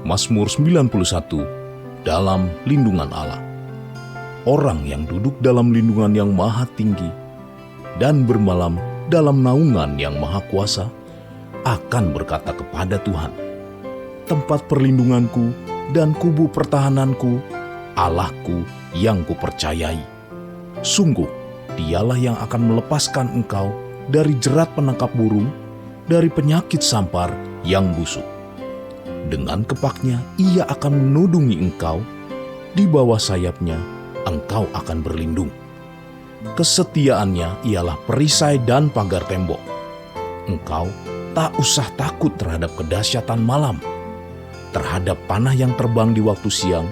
Mazmur 91, dalam lindungan Allah. Orang yang duduk dalam lindungan yang maha tinggi dan bermalam dalam naungan yang maha kuasa akan berkata kepada Tuhan, tempat perlindunganku dan kubu pertahananku, Allahku yang kupercayai. Sungguh, dialah yang akan melepaskan engkau dari jerat penangkap burung, dari penyakit sampar yang busuk. Dengan kepaknya ia akan menudungi engkau, di bawah sayapnya engkau akan berlindung. Kesetiaannya ialah perisai dan pagar tembok. Engkau tak usah takut terhadap kedahsyatan malam, terhadap panah yang terbang di waktu siang,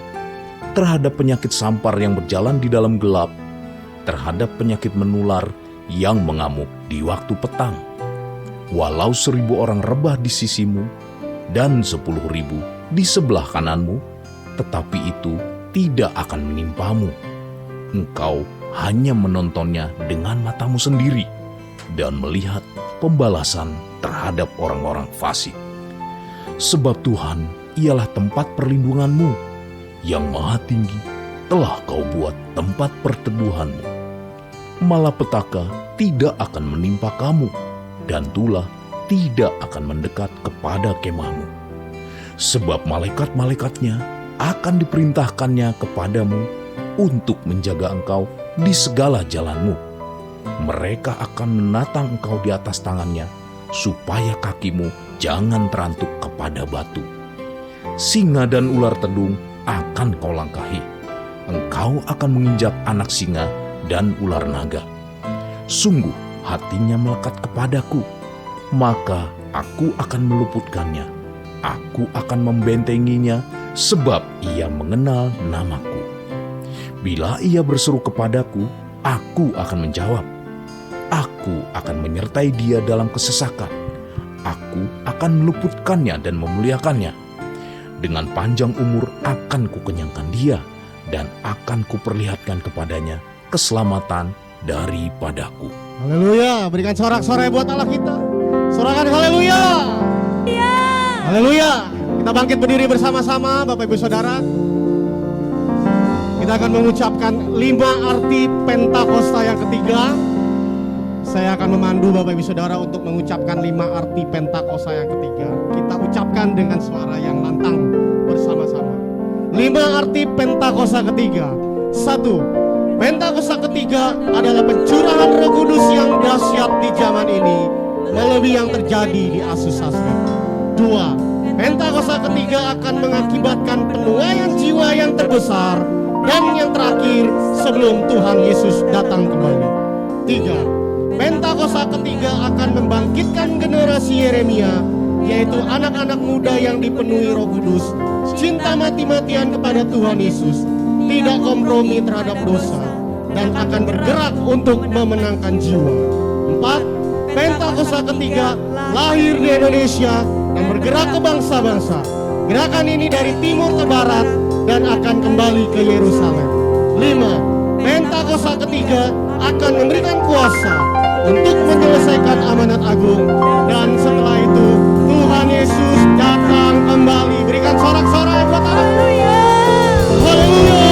terhadap penyakit sampar yang berjalan di dalam gelap, terhadap penyakit menular yang mengamuk di waktu petang. Walau 1.000 orang rebah di sisimu dan 10.000 di sebelah kananmu, tetapi itu tidak akan menimpamu. Engkau hanya menontonnya dengan matamu sendiri dan melihat pembalasan terhadap orang-orang fasik. Sebab Tuhan ialah tempat perlindunganmu, yang maha tinggi telah kau buat tempat perteduhanmu. Malapetaka tidak akan menimpa kamu, dan tulah tidak akan mendekat kepada kemahmu. Sebab malaikat-malaikatnya akan diperintahkannya kepadamu untuk menjaga engkau di segala jalanmu. Mereka akan menatang engkau di atas tangannya, supaya kakimu jangan terantuk kepada batu. Singa dan ular tedung akan kau langkahi. Engkau akan menginjak anak singa dan ular naga. Sungguh hatinya melekat kepadaku, maka aku akan meluputkannya. Aku akan membentenginya, sebab ia mengenal namaku. Bila ia berseru kepadaku, aku akan menjawab. Aku akan menyertai dia dalam kesesakan. Aku akan meluputkannya dan memuliakannya. Dengan panjang umur akan kukenyangkan dia, dan akan kuperlihatkan kepadanya keselamatan daripadaku. Haleluya, berikan sorak-sorai buat Allah kita. Sorakan haleluya. Haleluya. Kita bangkit berdiri bersama-sama Bapak Ibu Saudara. Kita akan mengucapkan 5 arti Pentakosta yang ketiga. Saya akan memandu Bapak Ibu Saudara untuk mengucapkan 5 arti Pentakosta yang ketiga. Kita ucapkan dengan suara yang lantang bersama-sama. 5 arti Pentakosta ketiga. 1. Pentakosta ketiga adalah pencurahan Roh Kudus yang dahsyat di zaman ini, melebihi yang terjadi di Asus Sastra. 2. Pentakosta ketiga akan mengakibatkan penuaian jiwa yang terbesar dan yang terakhir sebelum Tuhan Yesus datang kembali. 3. Pentakosta ketiga akan membangkitkan generasi Yeremia, yaitu anak-anak muda yang dipenuhi Roh Kudus, cinta mati-matian kepada Tuhan Yesus, tidak kompromi terhadap dosa, dan akan bergerak untuk memenangkan jiwa. 4. Pentakosta ketiga lahir di Indonesia dan bergerak ke bangsa-bangsa. Gerakan ini dari timur ke barat dan akan kembali ke Yerusalem. 5. Pentakosta ketiga akan memberikan kuasa untuk menyelesaikan amanat agung, dan setelah itu Tuhan Yesus datang kembali. Berikan sorak-sorai buat Allah. Haleluya.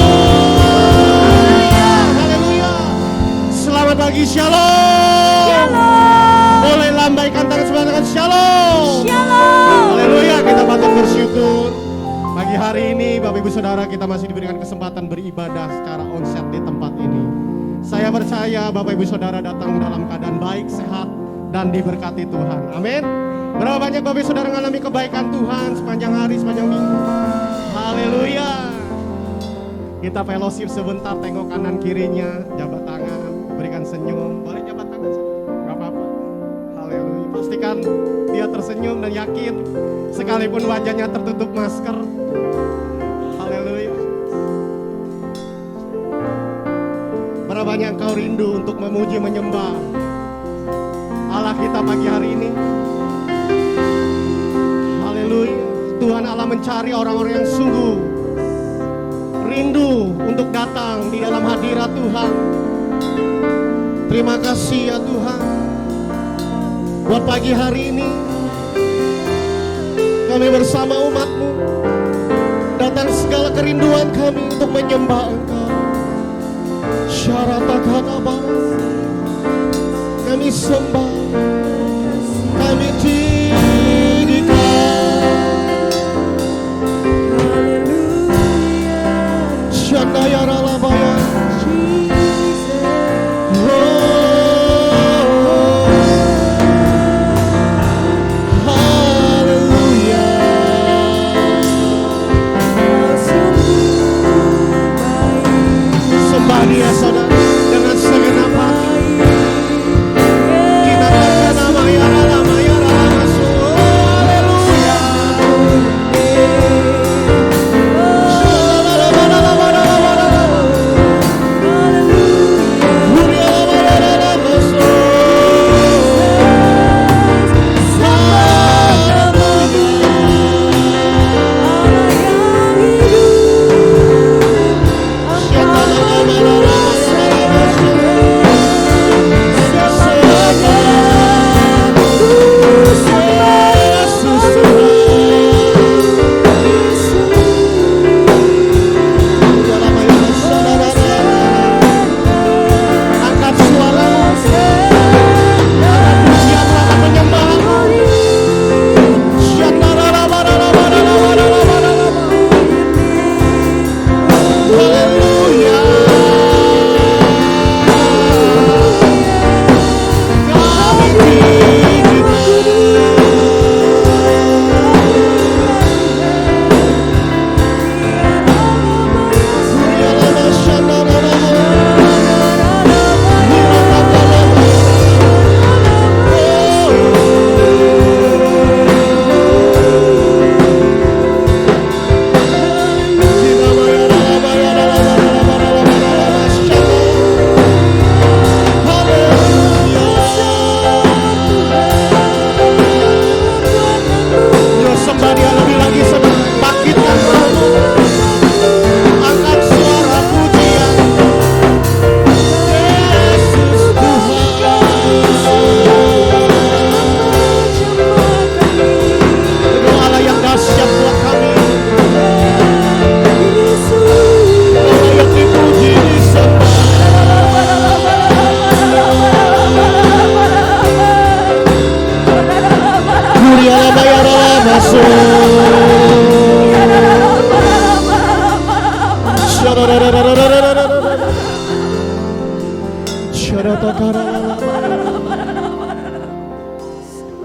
Haleluya. Selamat pagi, shalom. Boleh lambaikan tangan sebelah kanan, shalom. Haleluya, kita patut bersyukur. Pagi hari ini Bapak Ibu Saudara, kita masih diberikan kesempatan beribadah secara onsite di tempat ini. Saya percaya Bapak Ibu Saudara datang dalam keadaan baik, sehat, dan diberkati Tuhan. Amin. Berapa banyak Bapak Ibu Saudara mengalami kebaikan Tuhan sepanjang hari, sepanjang minggu. Haleluya. Kita fellowship sebentar, tengok kanan kirinya, jabat tangan, berikan senyum. Boleh jabat tangan, gak apa-apa. Haleluya. Pastikan dia tersenyum dan yakin, sekalipun wajahnya tertutup masker. Haleluya. Berapa banyak engkau rindu untuk memuji menyembah Allah kita pagi hari ini. Haleluya. Tuhan Allah mencari orang-orang yang sungguh rindu untuk datang di dalam hadirat Tuhan. Terima kasih ya Tuhan, buat pagi hari ini kami bersama umat-Mu Datang segala kerinduan kami untuk menyembah Engkau. Syaratakanabaras, kami sembah, kami tinggikan. Shandayaralabaya. Dia saudara dengan segenap hati kita katakan nama ya Rasul. Haleluya.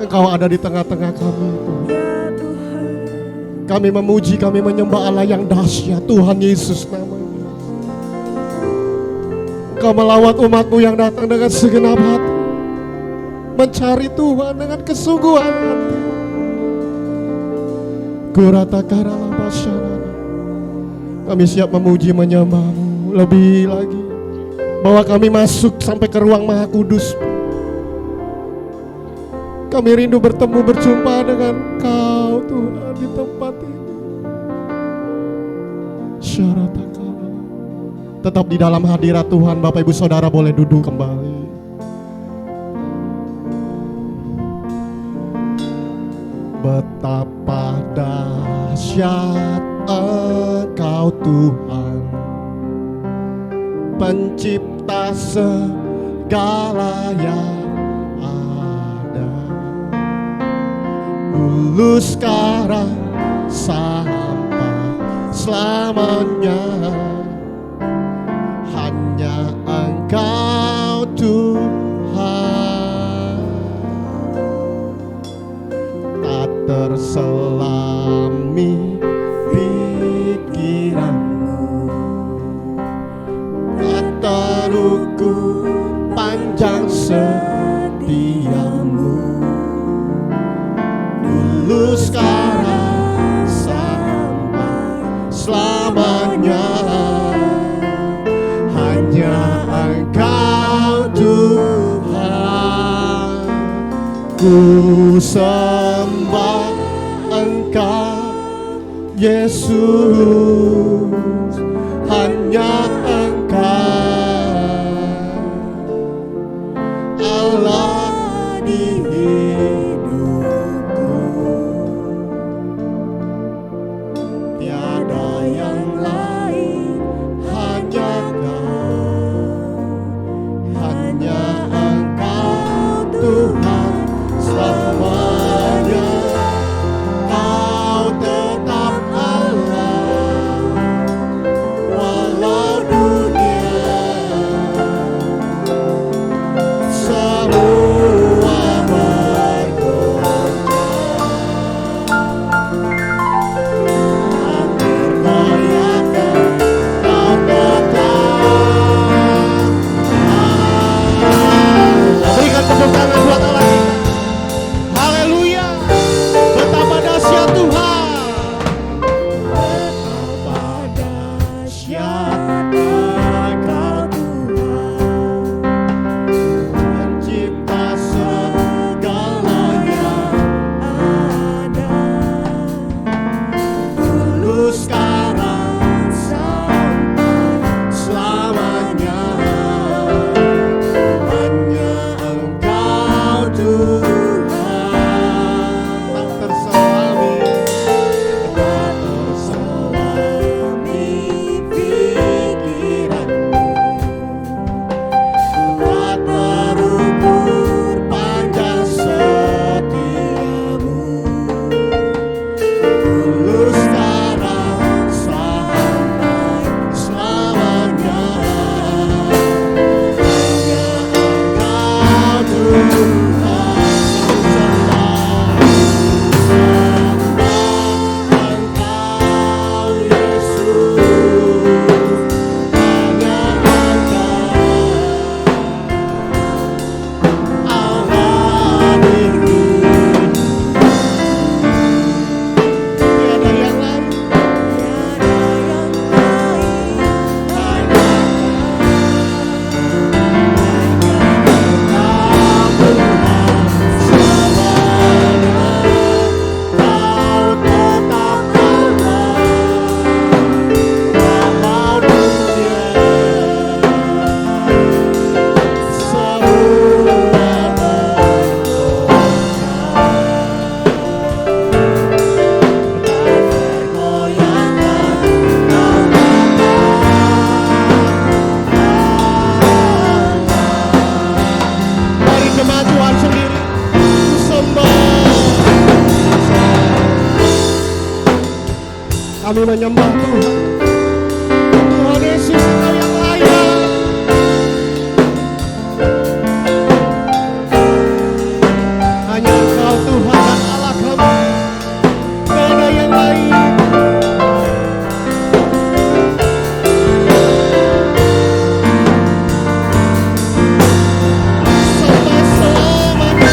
Engkau ada di tengah-tengah kami, Tuhan. Kami memuji, kami menyembah Allah yang dahsyat, Tuhan Yesus namanya. Engkau melawat umat-Mu yang datang dengan segenap hati, mencari Tuhan dengan kesungguhan hati. Kami siap memuji menyembah-Mu lebih lagi, bahwa kami masuk sampai ke ruang Maha Kudus. Kami rindu bertemu, berjumpa dengan Kau Tuhan di tempat ini. Syaratakala. Tetap di dalam hadirat Tuhan, Bapak Ibu Saudara boleh duduk kembali. Betapa dahsyat Engkau Tuhan, pencipta segala yang dulu sekarang sampai selamanya. Hanya Engkau Tuhan, tak terselami pikiranmu, tak terukur panjang setiamu. Dulu sekarang sampai selamanya, hanya Engkau Tuhan. Ku sembah Engkau Yesus, hanya Engkau Allah di hidupku. Tiada Kami menyembah Tuhan. Tuhan Yesus, Engkau yang layak. Hanya Engkau Tuhan dan Allah kami. Tidak ada yang lain. Sampai selamanya.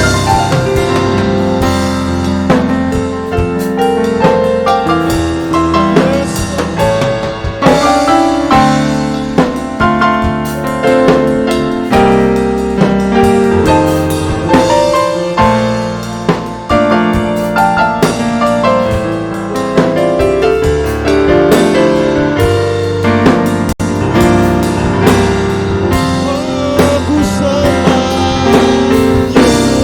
Yes. Aku sembah Yesus,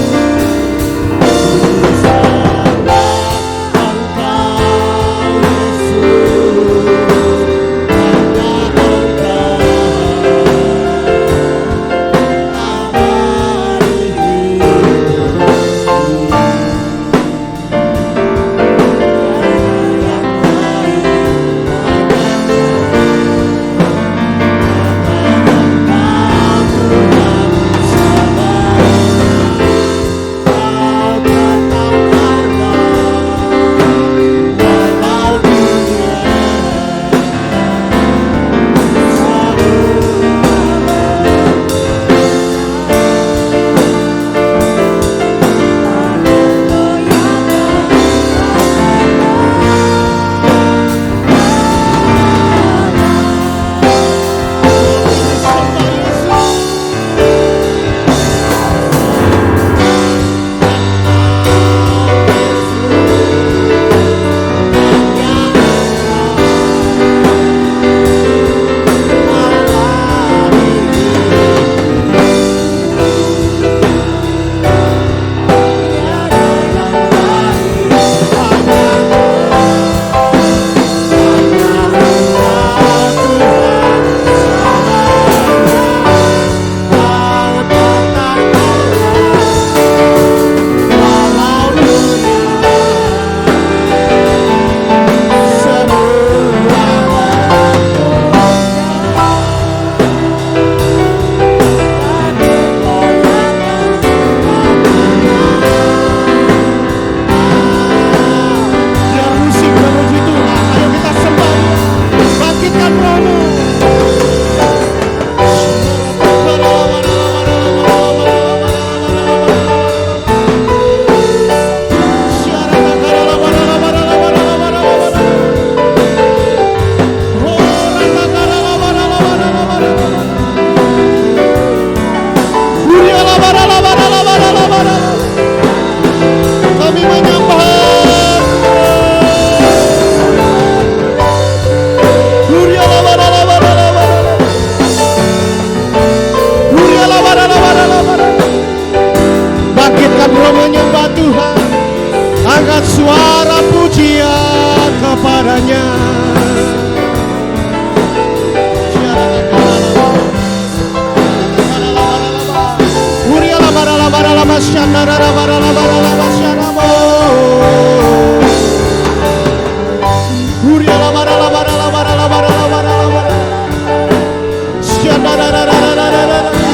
sembah Engkau Yesus, hanya Engkau Biar musik memuji Tuhan. Ayo kita sembah Dia. Bangkitkan rohmu. Kami menyembah. Bangkitkan roh menyembah Tuhan. Angkat suara pujian kepadanya.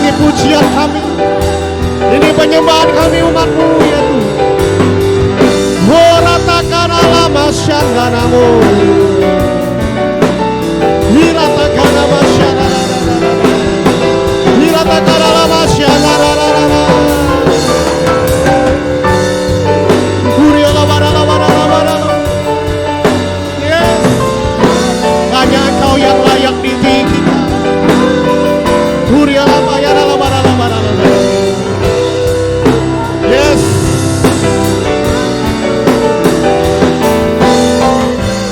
Ini pujian kami, ini penyembahan kami umatmu ya Tuhan. Horatakan alama syandanamu, hiratakan alama syandanamu, hiratakan alama syandanamu. Yes, hanya Engkau yang layak ditinggi kita. Yes.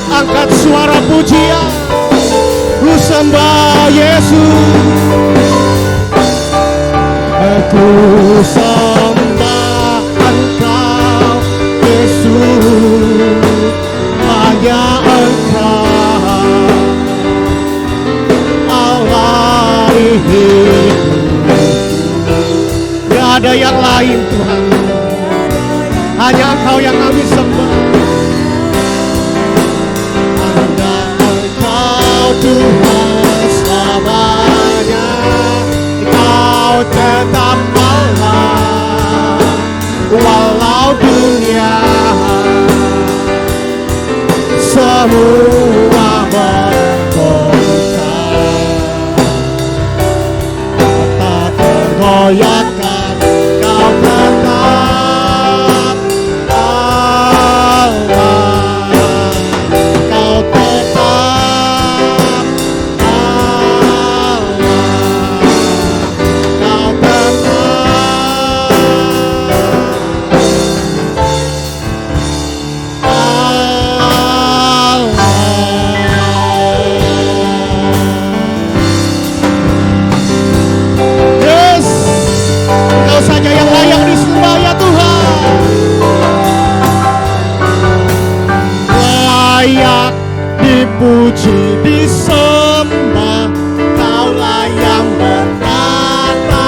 Angkat suara pujian. Ku sembah Yesus. Aku sembah Engkau Yesus. Hanya Engkau Allah hidup. Tidak ada yang lain Tuhan. Hanya Engkau yang kami sembah. Anda Tuhan selamanya, Kau tetap Allah, walau dunia semua bergoncang, tak tergoyahkan, Kau tetap Allah, Kau tetap Allah, Kau Yes, Kau saja yang layak disembah ya Tuhan. Layak dipuji, disembah, Kaulah yang bertata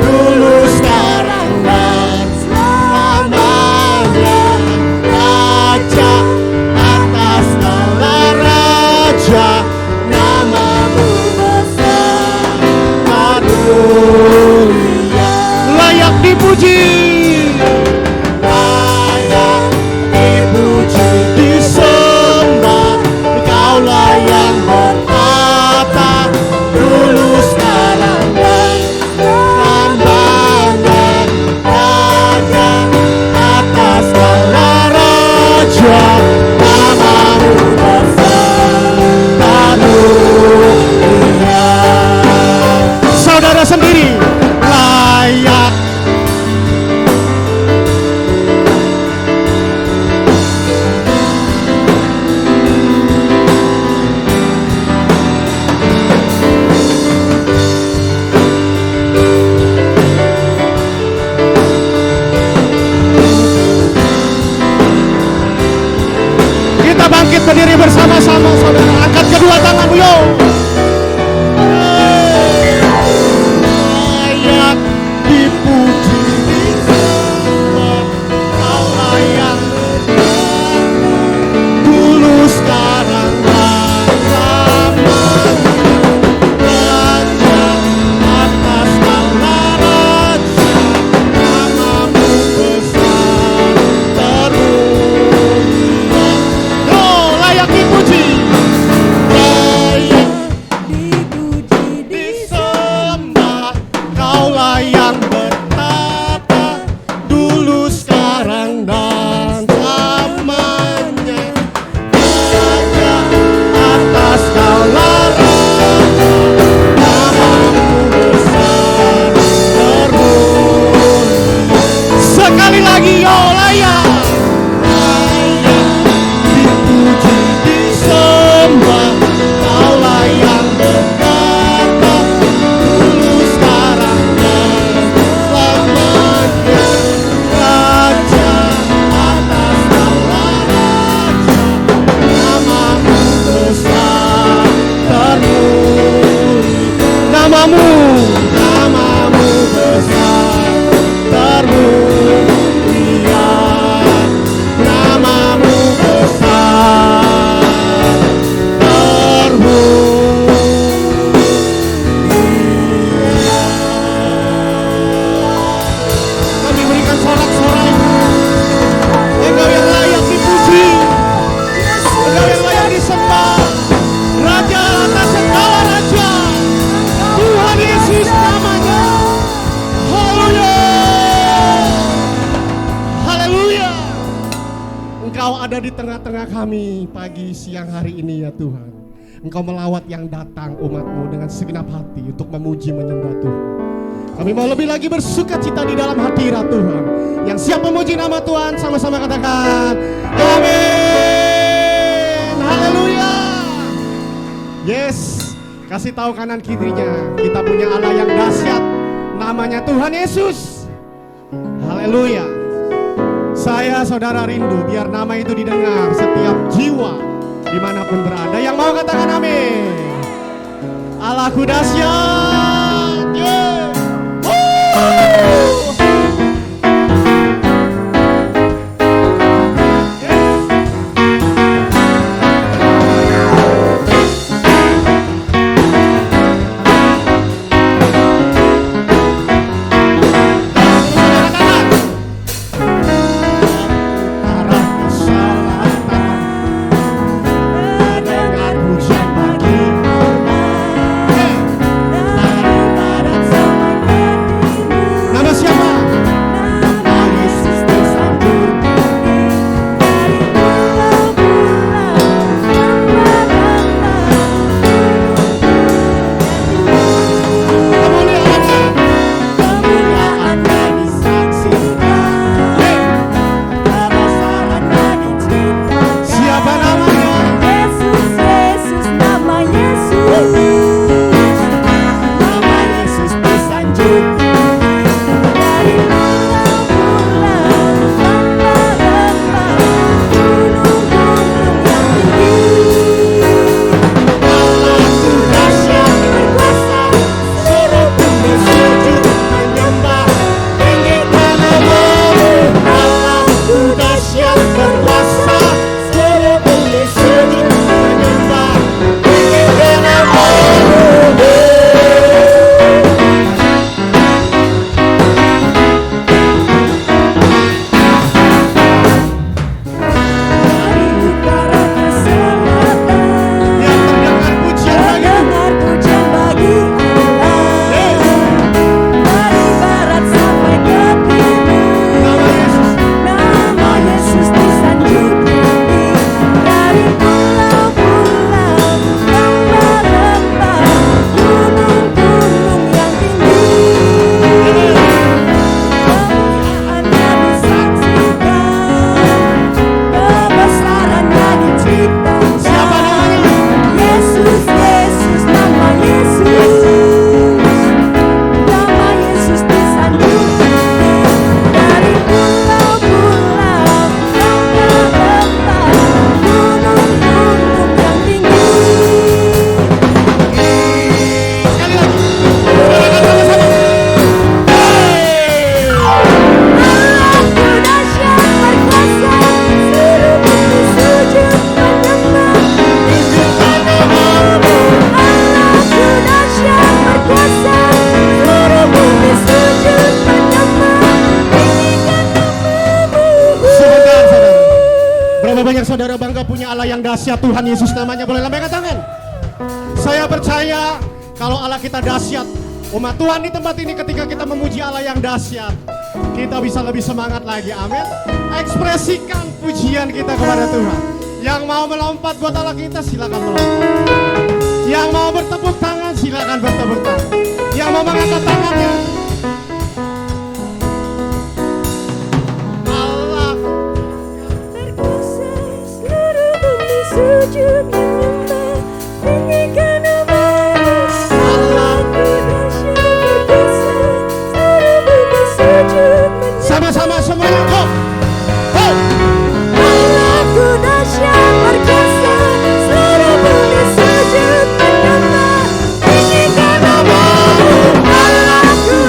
dulu, sekarang, dan selamanya. Raja atas segala raja, namamu besar karunia. Layak dipuji, layak dipuji, disembah, Kaulah yang bertata dulu, sekarang, dan selamanya. Raja atas segala raja, namamu besar karunia. Saudara sendiri layak. Kita bangkit berdiri bersama-sama, saudara. Angkat kedua tanganmu, yo. Layak dipuji, disembah, Kaulah yang bertata dulu, sekarang, dan selamanya. Raja atas segala raja, namamu besar karunia. Oh, layak dipuji, layak disembah, Kaulah yang bertata dulu, sekarang, dan selamanya. Raja atas segala raja, namamu besar karunia. Sekali lagi, yo, layak. Layak dipuji, disembah, Kaulah yang bertata dulu, sekarang, dan selamanya. Raja atas segala raja, namamu besar termulia. Namamu besar termulia. Namamu besar termulia. Kami berikan sorak-sorai, Engkau yang layak dipuji, Engkau yang layak disembah, Raja atas segala raja, Tuhan Yesus namanya. Haleluya, haleluya. Engkau ada di tengah-tengah kami pagi siang hari ini ya Tuhan. Engkau melawat yang datang umat-Mu dengan segenap hati untuk memuji menyembah Tuhan. Kami mau lebih lagi bersuka cita di dalam hadirat Tuhan. Yang siap memuji nama Tuhan, sama-sama katakan amin. Haleluya. Yes, kasih tahu kanan kirinya, kita punya Allah yang dahsyat, namanya Tuhan Yesus. Haleluya. Saya saudara rindu biar nama itu didengar setiap jiwa dimanapun berada. Yang mau katakan amin. Allahku dahsyat. Yeah. Woo. banyak saudara bangga punya Allah yang dahsyat, Tuhan Yesus namanya, boleh lambaikan tangan. Saya percaya kalau Allah kita dahsyat, umat Tuhan di tempat ini ketika kita memuji Allah yang dahsyat, kita bisa lebih semangat lagi, amin. Ekspresikan pujian kita kepada Tuhan. Yang mau melompat buat Allah kita silakan melompat. Yang mau bertepuk tangan silakan bertepuk tangan. Yang mau mengangkat tangannya, Allah Berkuasa seluruh bumi sujud menyembah, tinggikan nama-Mu. Allahku dahsyat berkuasa, seluruh bumi sujud menyembah. sama-sama semuanya kok. Allahku dahsyat berkuasa, seluruh bumi sujud menyembah, tinggikan nama-Mu. Allahku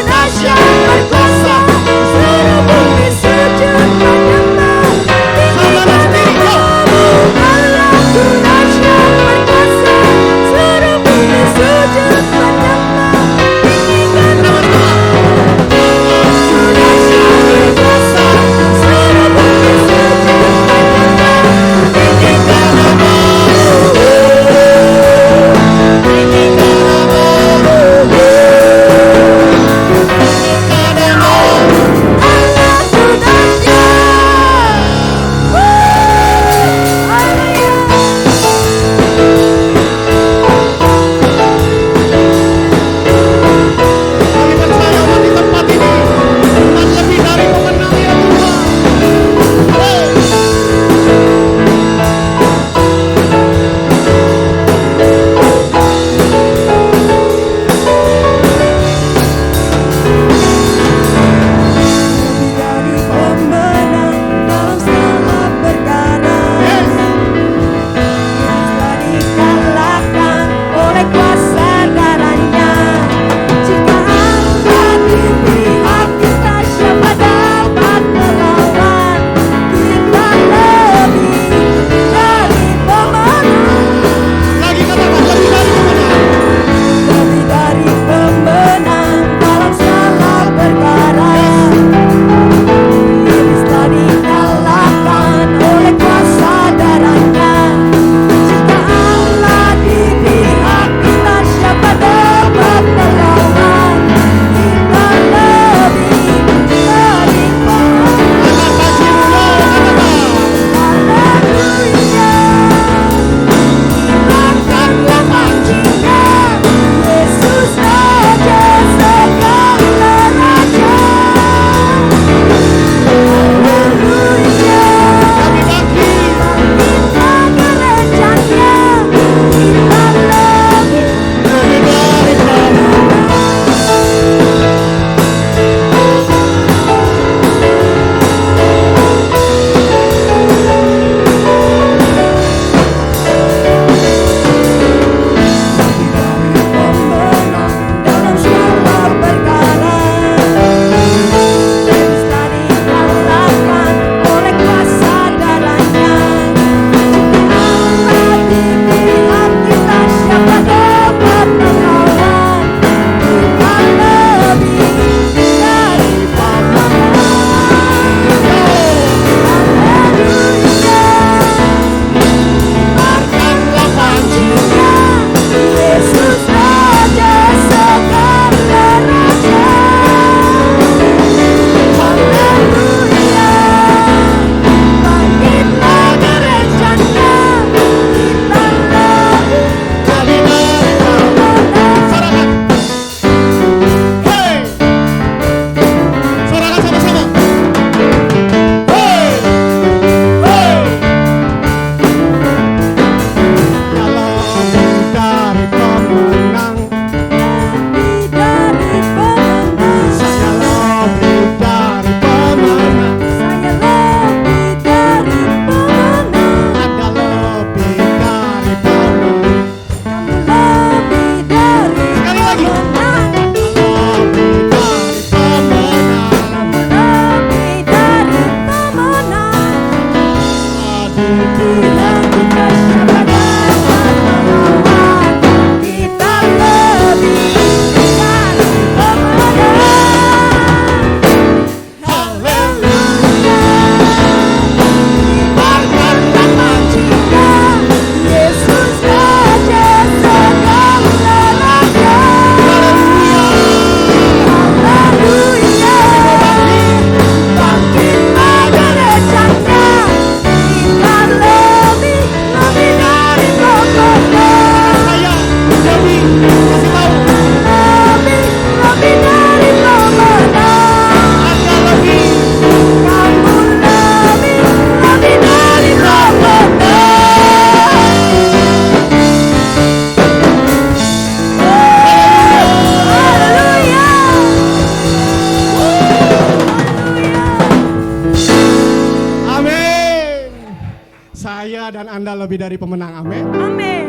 Saya dan Anda lebih dari pemenang, amin. Amin.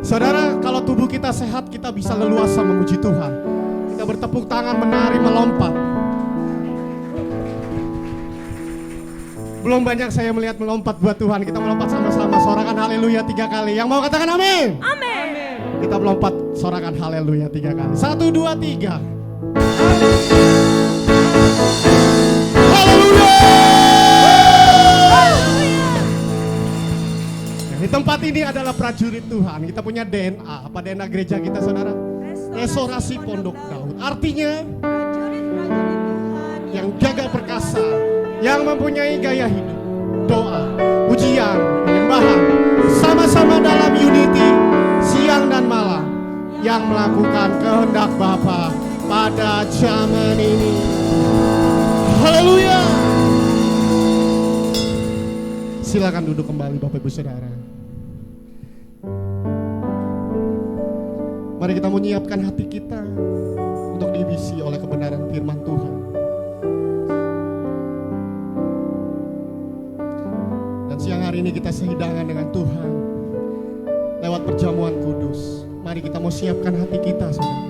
Saudara, kalau tubuh kita sehat, kita bisa leluasa memuji Tuhan. Kita bertepuk tangan, menari, melompat. Belum banyak saya melihat melompat buat Tuhan. Kita melompat sama-sama, sorakan haleluya 3 kali. Yang mau katakan amin? Amin. Kita melompat, sorakan haleluya 3 kali. 1, 2, 3. Haleluya! Di tempat ini adalah prajurit Tuhan. Kita punya DNA. Apa DNA gereja kita, saudara? Restorasi Pondok Daud. Artinya yang gagah perkasa, yang mempunyai gaya hidup, doa, pujian, penyembahan, sama-sama dalam unity, siang dan malam, yang melakukan kehendak Bapa pada zaman ini. Haleluya. Silakan duduk kembali Bapak Ibu Saudara. Mari kita menyiapkan hati kita untuk diisi oleh kebenaran firman Tuhan. Dan siang hari ini kita sehidangan dengan Tuhan lewat perjamuan kudus. Mari kita mau siapkan hati kita, saudara.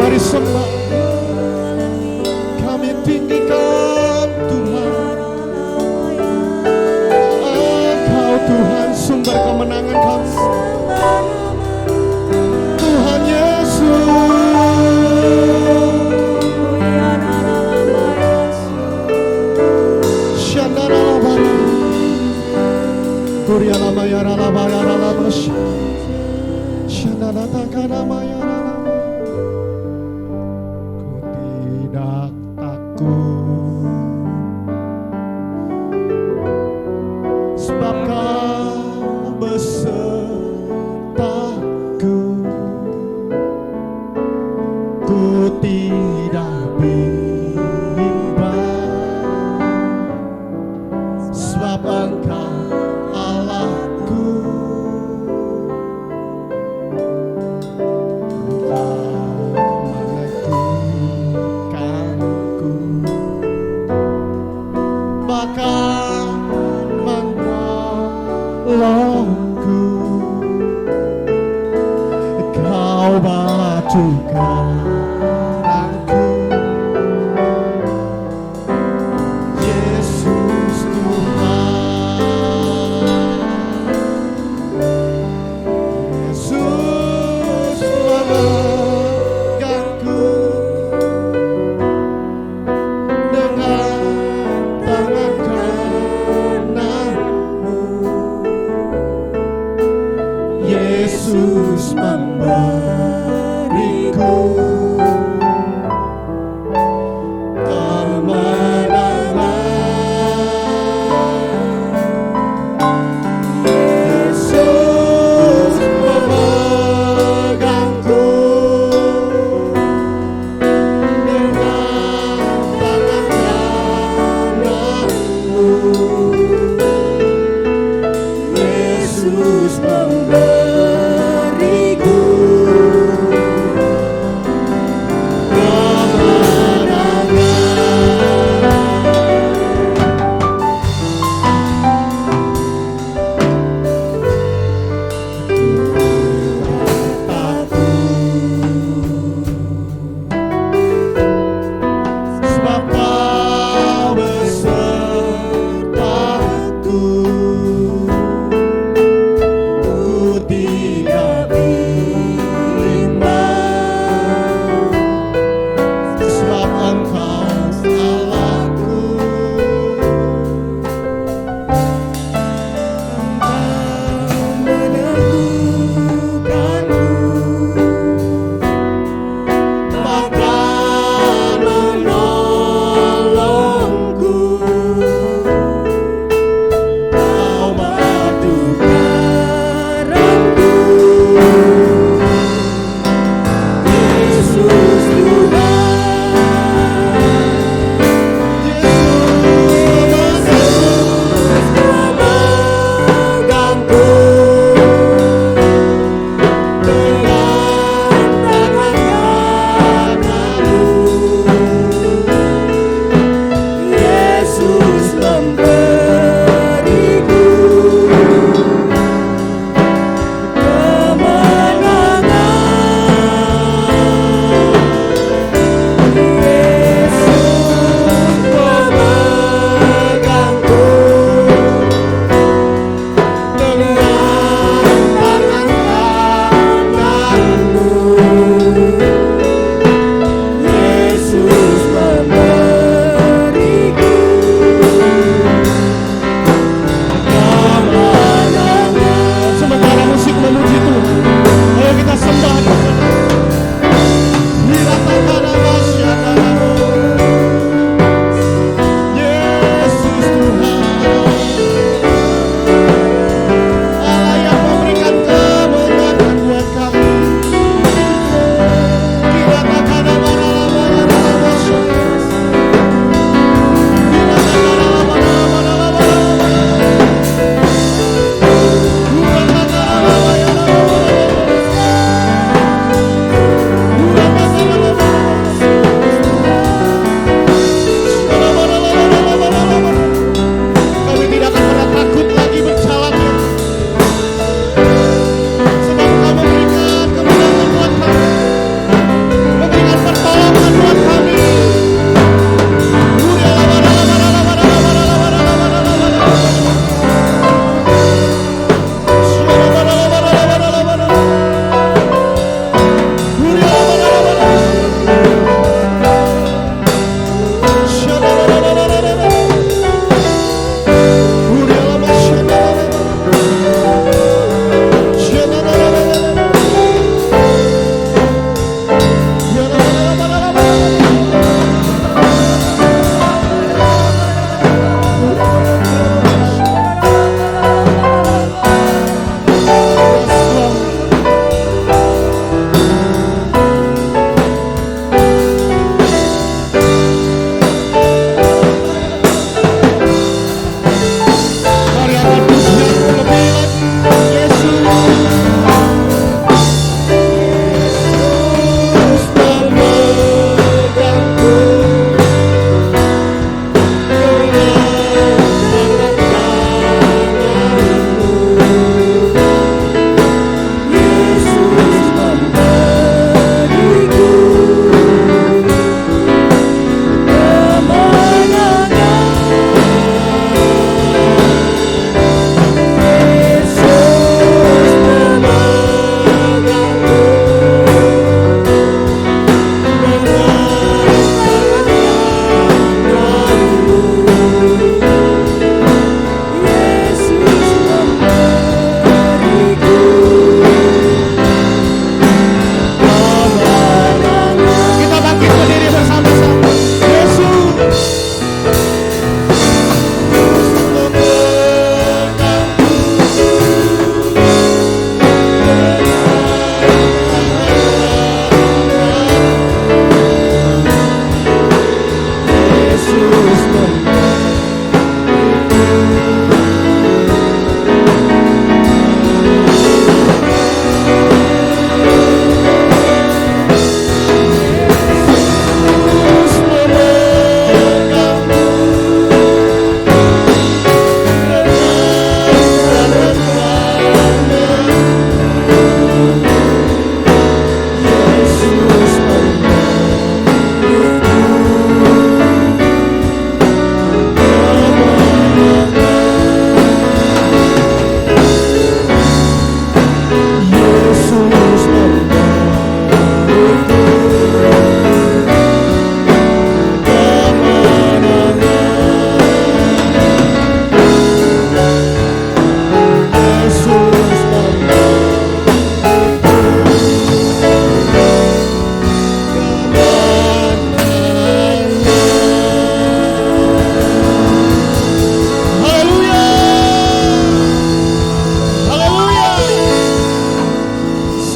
Mari sembah, kami tinggikan Tuhan. Engkau Tuhan sumber kemenangan kami, Tuhan Yesus. Shandarabaya, Kurialamaya Ralabaya Ralabash, Shandaratakaramaya. Sebab Kau besertaku, ku tidak bimbang. Sebab Engkau Allahku, meneguhkanku, bahkan menolongku. Kau batu karangku, Yesus Tuhan. Yesus memegangku dengan tangan kananmu. Yesus memberiku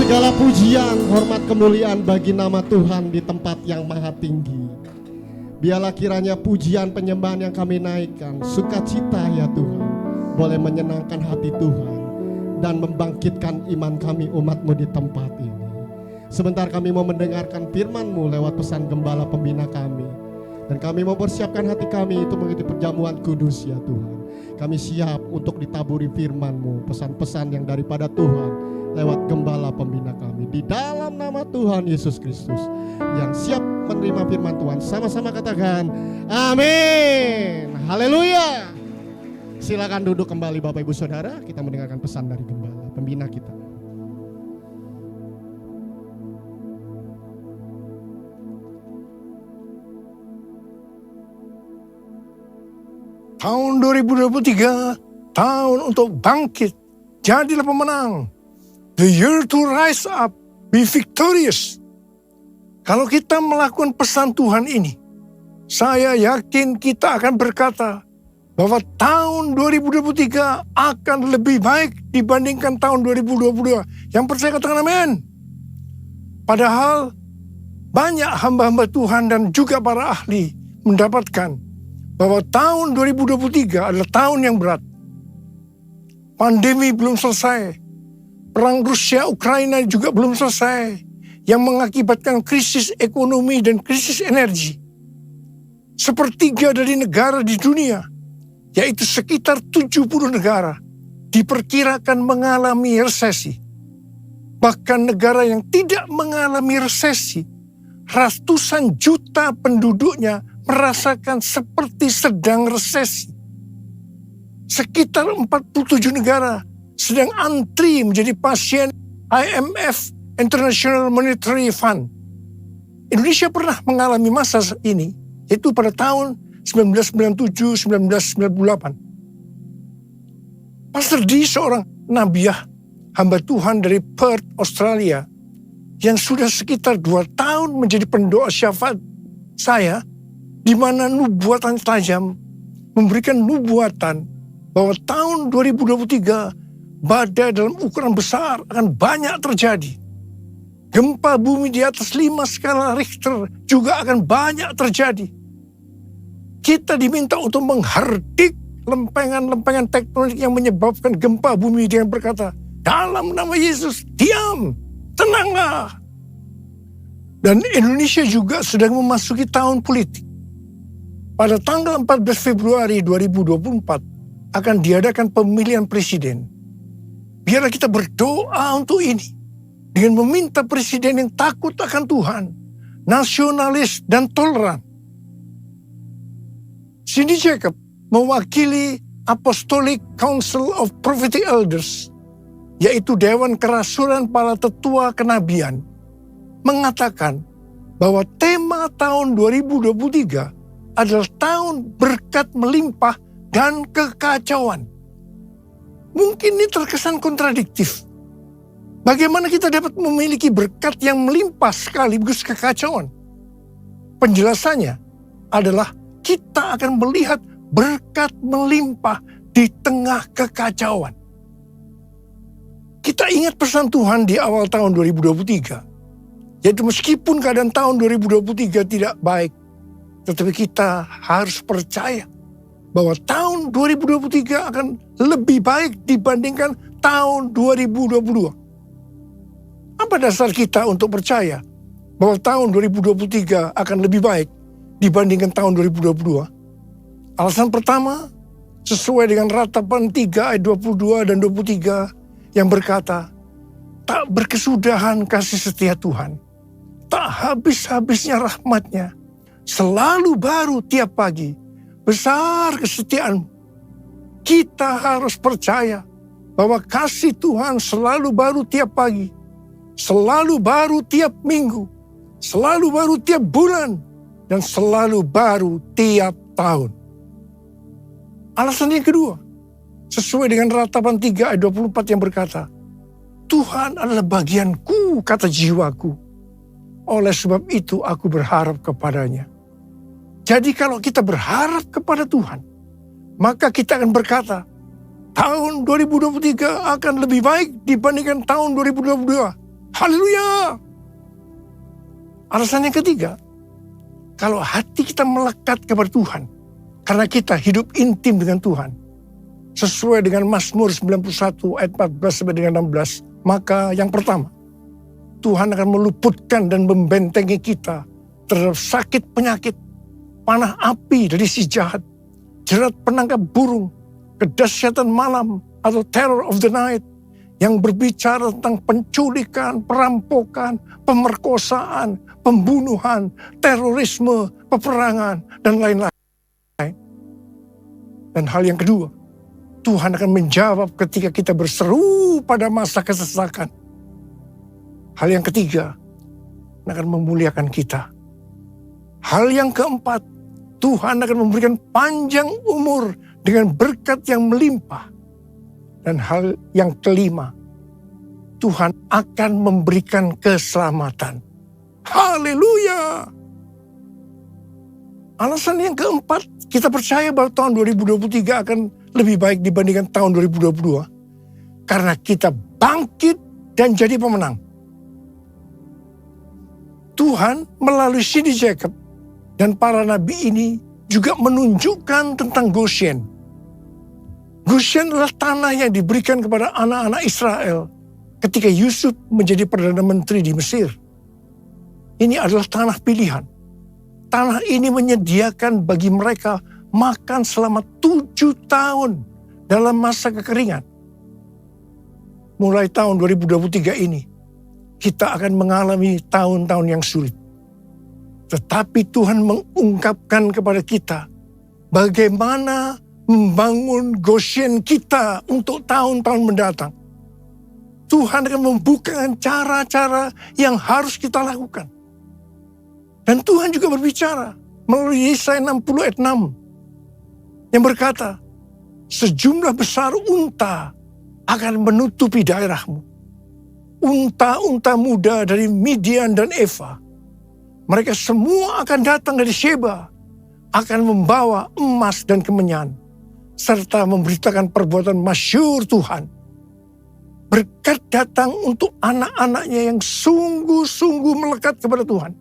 Segala pujian, hormat, kemuliaan bagi nama Tuhan di tempat yang maha tinggi. Biarlah kiranya pujian penyembahan yang kami naikkan, sukacita ya Tuhan, boleh menyenangkan hati Tuhan dan membangkitkan iman kami umat-Mu di tempat ini. Sebentar kami mau mendengarkan firman-Mu lewat pesan gembala pembina kami. Dan kami mau persiapkan hati kami untuk mengikuti perjamuan kudus ya Tuhan. Kami siap untuk ditaburi firman-Mu, pesan-pesan yang daripada Tuhan lewat gembala pembina kami. Di dalam nama Tuhan Yesus Kristus yang siap menerima firman Tuhan. Sama-sama katakan amin. Haleluya. Silakan duduk kembali Bapak Ibu Saudara. Kita mendengarkan pesan dari gembala pembina kita. Tahun 2023, tahun untuk bangkit, jadilah pemenang. The year to rise up, be victorious. Kalau kita melakukan pesan Tuhan ini, saya yakin kita akan berkata bahwa tahun 2023 akan lebih baik dibandingkan tahun 2022. Yang percaya katakan amin. Padahal banyak hamba-hamba Tuhan dan juga para ahli mendapatkan bahwa tahun 2023 adalah tahun yang berat. Pandemi belum selesai. Perang Rusia-Ukraina juga belum selesai. Yang mengakibatkan krisis ekonomi dan krisis energi. Sepertiga dari negara di dunia, yaitu sekitar 70 negara, diperkirakan mengalami resesi. Bahkan negara yang tidak mengalami resesi, ratusan juta penduduknya merasakan seperti sedang resesi. Sekitar 47 negara sedang antri menjadi pasien IMF, International Monetary Fund. Indonesia pernah mengalami masa ini, yaitu pada tahun 1997-1998. Pastor D, seorang nabiah hamba Tuhan dari Perth, Australia, yang sudah sekitar 2 tahun menjadi pendoa syafaat saya, di mana nubuatan tajam memberikan nubuatan bahwa tahun 2023 badai dalam ukuran besar akan banyak terjadi. Gempa bumi di atas 5 skala Richter juga akan banyak terjadi. Kita diminta untuk menghardik lempengan-lempengan tektonik yang menyebabkan gempa bumi dengan berkata, dalam nama Yesus, diam, tenanglah. Dan Indonesia juga sedang memasuki tahun politik. Pada tanggal 14 Februari 2024 akan diadakan pemilihan presiden. Biarlah kita berdoa untuk ini dengan meminta presiden yang takut akan Tuhan, nasionalis dan toleran. Cindy Jacob mewakili Apostolic Council of Prophetic Elders, yaitu Dewan Kerasulan para Tetua Kenabian, mengatakan bahwa tema tahun 2023 adalah tahun berkat melimpah dan kekacauan. Mungkin ini terkesan kontradiktif. Bagaimana kita dapat memiliki berkat yang melimpah sekaligus kekacauan? Penjelasannya adalah kita akan melihat berkat melimpah di tengah kekacauan. Kita ingat pesan Tuhan di awal tahun 2023. Yaitu meskipun keadaan tahun 2023 tidak baik, tetapi kita harus percaya bahwa tahun 2023 akan lebih baik dibandingkan tahun 2022. Apa dasar kita untuk percaya bahwa tahun 2023 akan lebih baik dibandingkan tahun 2022? Alasan pertama, sesuai dengan Ratapan 3 ayat 22 dan 23 yang berkata, tak berkesudahan kasih setia Tuhan, tak habis-habisnya rahmat-Nya, selalu baru tiap pagi, besar kesetiaan. Kita harus percaya bahwa kasih Tuhan selalu baru tiap pagi, selalu baru tiap minggu, selalu baru tiap bulan, dan selalu baru tiap tahun. Alasan yang kedua, sesuai dengan Ratapan 3 ayat 24 yang berkata, Tuhan adalah bagianku, kata jiwaku. Oleh sebab itu aku berharap kepadanya. Jadi kalau kita berharap kepada Tuhan, maka kita akan berkata, tahun 2023 akan lebih baik dibandingkan tahun 2022. Haleluya. Alasan yang ketiga, kalau hati kita melekat kepada Tuhan, karena kita hidup intim dengan Tuhan, sesuai dengan Mazmur 91 ayat 14 sampai dengan 16, maka yang pertama, Tuhan akan meluputkan dan membentengi kita terhadap sakit penyakit, panah api dari si jahat, jerat penangkap burung, kedahsyatan malam atau terror of the night, yang berbicara tentang penculikan, perampokan, pemerkosaan, pembunuhan, terorisme, peperangan, dan lain-lain. Dan hal yang kedua, Tuhan akan menjawab ketika kita berseru pada masa kesesakan. Hal yang ketiga, akan memuliakan kita. Hal yang keempat, Tuhan akan memberikan panjang umur dengan berkat yang melimpah. Dan hal yang kelima, Tuhan akan memberikan keselamatan. Haleluya! Alasan yang keempat, kita percaya bahwa tahun 2023 akan lebih baik dibandingkan tahun 2022. Karena kita bangkit dan jadi pemenang. Tuhan melalui Cindy Jacob dan para nabi ini juga menunjukkan tentang Goshen. Goshen adalah tanah yang diberikan kepada anak-anak Israel ketika Yusuf menjadi Perdana Menteri di Mesir. Ini adalah tanah pilihan. Tanah ini menyediakan bagi mereka makan selama 7 tahun dalam masa kekeringan. Mulai tahun 2023 ini, kita akan mengalami tahun-tahun yang sulit. Tetapi Tuhan mengungkapkan kepada kita bagaimana membangun Goshen kita untuk tahun-tahun mendatang. Tuhan akan membukakan cara-cara yang harus kita lakukan. Dan Tuhan juga berbicara melalui Yesaya 60 ayat 6 yang berkata, sejumlah besar unta akan menutupi daerahmu. Unta-unta muda dari Midian dan Eva. Mereka semua akan datang dari Sheba, akan membawa emas dan kemenyan, serta memberitakan perbuatan masyhur Tuhan. Berkat datang untuk anak-anaknya yang sungguh-sungguh melekat kepada Tuhan.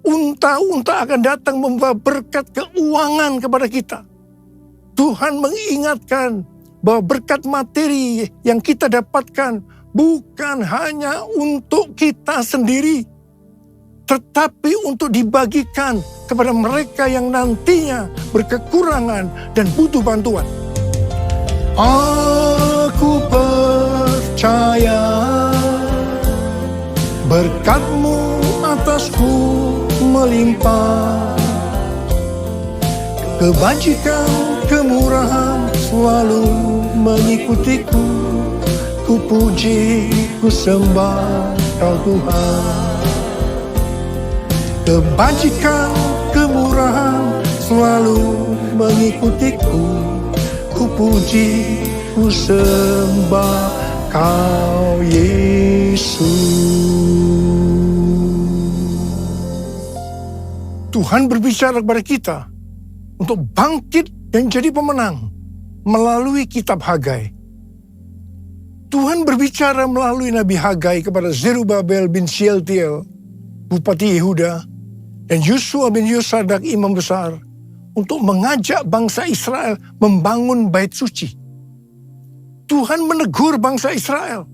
Unta-unta akan datang membawa berkat keuangan kepada kita. Tuhan mengingatkan bahwa berkat materi yang kita dapatkan bukan hanya untuk kita sendiri, tetapi untuk dibagikan kepada mereka yang nantinya berkekurangan dan butuh bantuan. Aku percaya berkat-Mu atasku melimpah, kebajikan, kemurahan selalu mengikutiku. Ku puji, ku sembah Kau Tuhan. Kebajikan, kemurahan selalu mengikutiku. Ku puji, ku sembah Kau Yesus. Tuhan berbicara kepada kita untuk bangkit dan jadi pemenang melalui kitab Hagai. Tuhan berbicara melalui Nabi Hagai kepada Zerubabel bin Shealtiel, Bupati Yehuda, dan Yosua bin Yosadak, imam besar, untuk mengajak bangsa Israel membangun bait suci. Tuhan menegur bangsa Israel,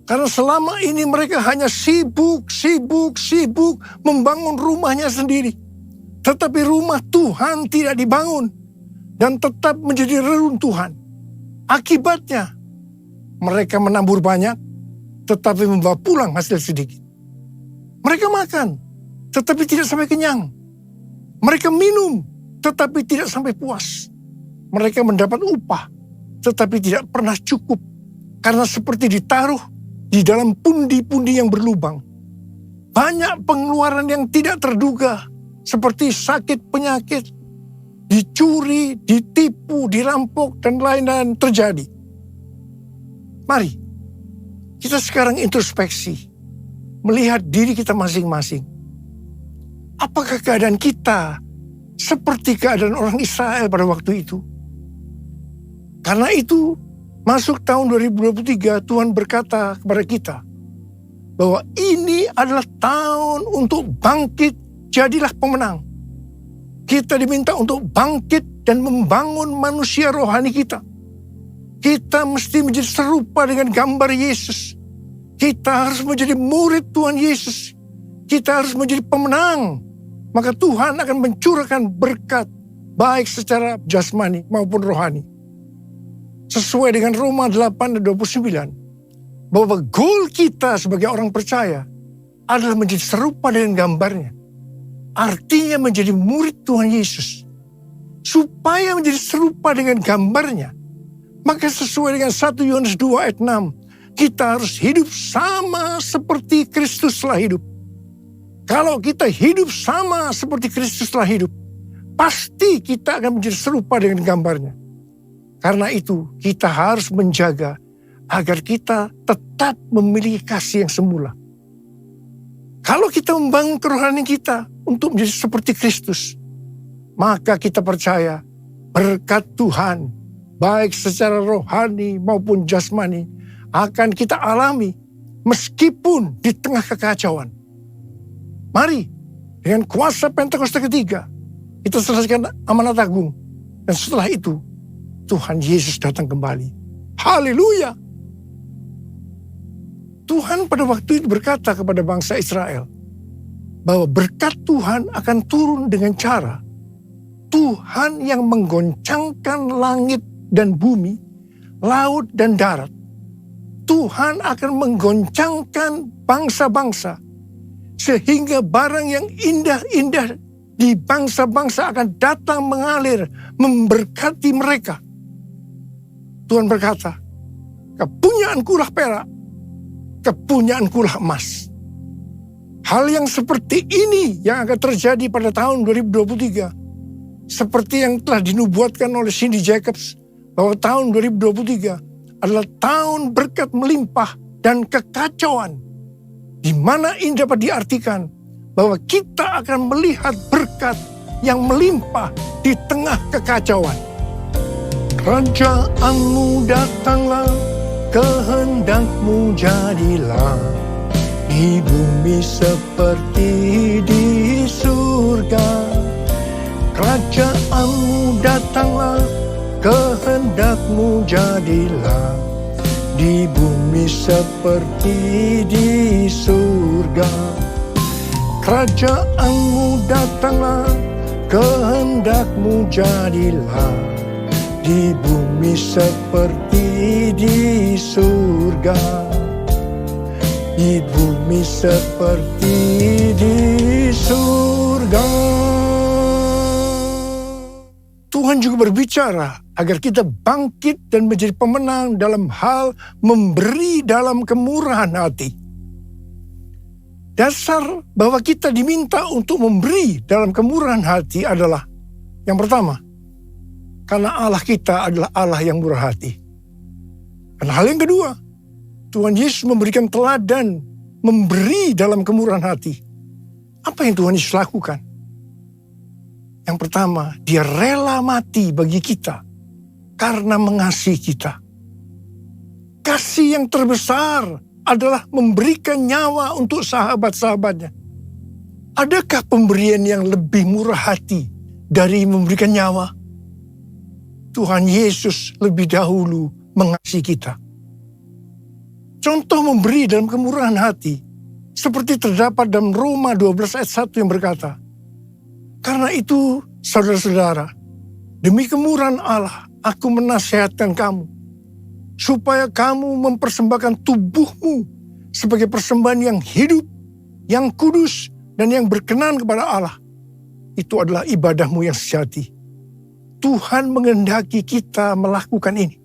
karena selama ini mereka hanya sibuk membangun rumahnya sendiri. Tetapi rumah Tuhan tidak dibangun dan tetap menjadi reruntuhan. Akibatnya, mereka menabur banyak, tetapi membawa pulang hasil sedikit. Mereka makan, tetapi tidak sampai kenyang. Mereka minum, tetapi tidak sampai puas. Mereka mendapat upah, tetapi tidak pernah cukup. Karena seperti ditaruh di dalam pundi-pundi yang berlubang. Banyak pengeluaran yang tidak terduga, seperti sakit penyakit, dicuri, ditipu, dirampok, dan lain-lain terjadi. Mari, kita sekarang introspeksi, melihat diri kita masing-masing. Apakah keadaan kita seperti keadaan orang Israel pada waktu itu? Karena itu, masuk tahun 2023, Tuhan berkata kepada kita, bahwa ini adalah tahun untuk bangkit, jadilah pemenang. Kita diminta untuk bangkit dan membangun manusia rohani kita. Kita mesti menjadi serupa dengan gambar Yesus. Kita harus menjadi murid Tuhan Yesus. Kita harus menjadi pemenang. Maka Tuhan akan mencurahkan berkat, baik secara jasmani maupun rohani. Sesuai dengan Roma 8 dan 29. Bahwa goal kita sebagai orang percaya adalah menjadi serupa dengan gambarnya. Artinya menjadi murid Tuhan Yesus. Supaya menjadi serupa dengan gambarnya. Maka sesuai dengan 1 Yohanes 2 ayat 6. Kita harus hidup sama seperti Kristus telah hidup. Kalau kita hidup sama seperti Kristus telah hidup. Pasti kita akan menjadi serupa dengan gambarnya. Karena itu kita harus menjaga agar kita tetap memiliki kasih yang semula. Kalau kita membangun kerohanian kita untuk menjadi seperti Kristus, maka kita percaya berkat Tuhan, baik secara rohani maupun jasmani, akan kita alami meskipun di tengah kekacauan. Mari, dengan kuasa Pentakosta ketiga, kita selesaikan amanat agung. Dan setelah itu, Tuhan Yesus datang kembali. Haleluya! Tuhan pada waktu itu berkata kepada bangsa Israel bahwa berkat Tuhan akan turun dengan cara Tuhan yang menggoncangkan langit dan bumi, laut dan darat. Tuhan akan menggoncangkan bangsa-bangsa sehingga barang yang indah-indah di bangsa-bangsa akan datang mengalir memberkati mereka. Tuhan berkata, kepunyaanku lah perak, kepunyaanku lah emas. Hal yang seperti ini yang akan terjadi pada tahun 2023. Seperti yang telah dinubuatkan oleh Cindy Jacobs, bahwa tahun 2023 adalah tahun berkat melimpah dan kekacauan. Di mana ini dapat diartikan bahwa kita akan melihat berkat yang melimpah di tengah kekacauan. Kerajaanmu datanglah, kehendakmu jadilah, di bumi seperti di surga. Kerajaanmu datanglah, kehendakmu jadilah, di bumi seperti di surga. Kerajaanmu datanglah, kehendakmu jadilah, di bumi seperti di surga. Di bumi seperti di surga. Tuhan juga berbicara agar kita bangkit dan menjadi pemenang dalam hal memberi dalam kemurahan hati. Dasar bahwa kita diminta untuk memberi dalam kemurahan hati adalah yang pertama, karena Allah kita adalah Allah yang murah hati. Dan hal yang kedua, Tuhan Yesus memberikan teladan memberi dalam kemurahan hati. Apa yang Tuhan Yesus lakukan? Yang pertama, dia rela mati bagi kita karena mengasihi kita. Kasih yang terbesar adalah memberikan nyawa untuk sahabat-sahabatnya. Adakah pemberian yang lebih murah hati dari memberikan nyawa? Tuhan Yesus lebih dahulu mengasihi kita. Contoh memberi dalam kemurahan hati seperti terdapat dalam Roma 12 ayat 1 yang berkata, karena itu saudara-saudara, demi kemurahan Allah aku menasihatkan kamu, supaya kamu mempersembahkan tubuhmu sebagai persembahan yang hidup, yang kudus, dan yang berkenan kepada Allah. Itu adalah ibadahmu yang sejati. Tuhan menghendaki kita melakukan ini.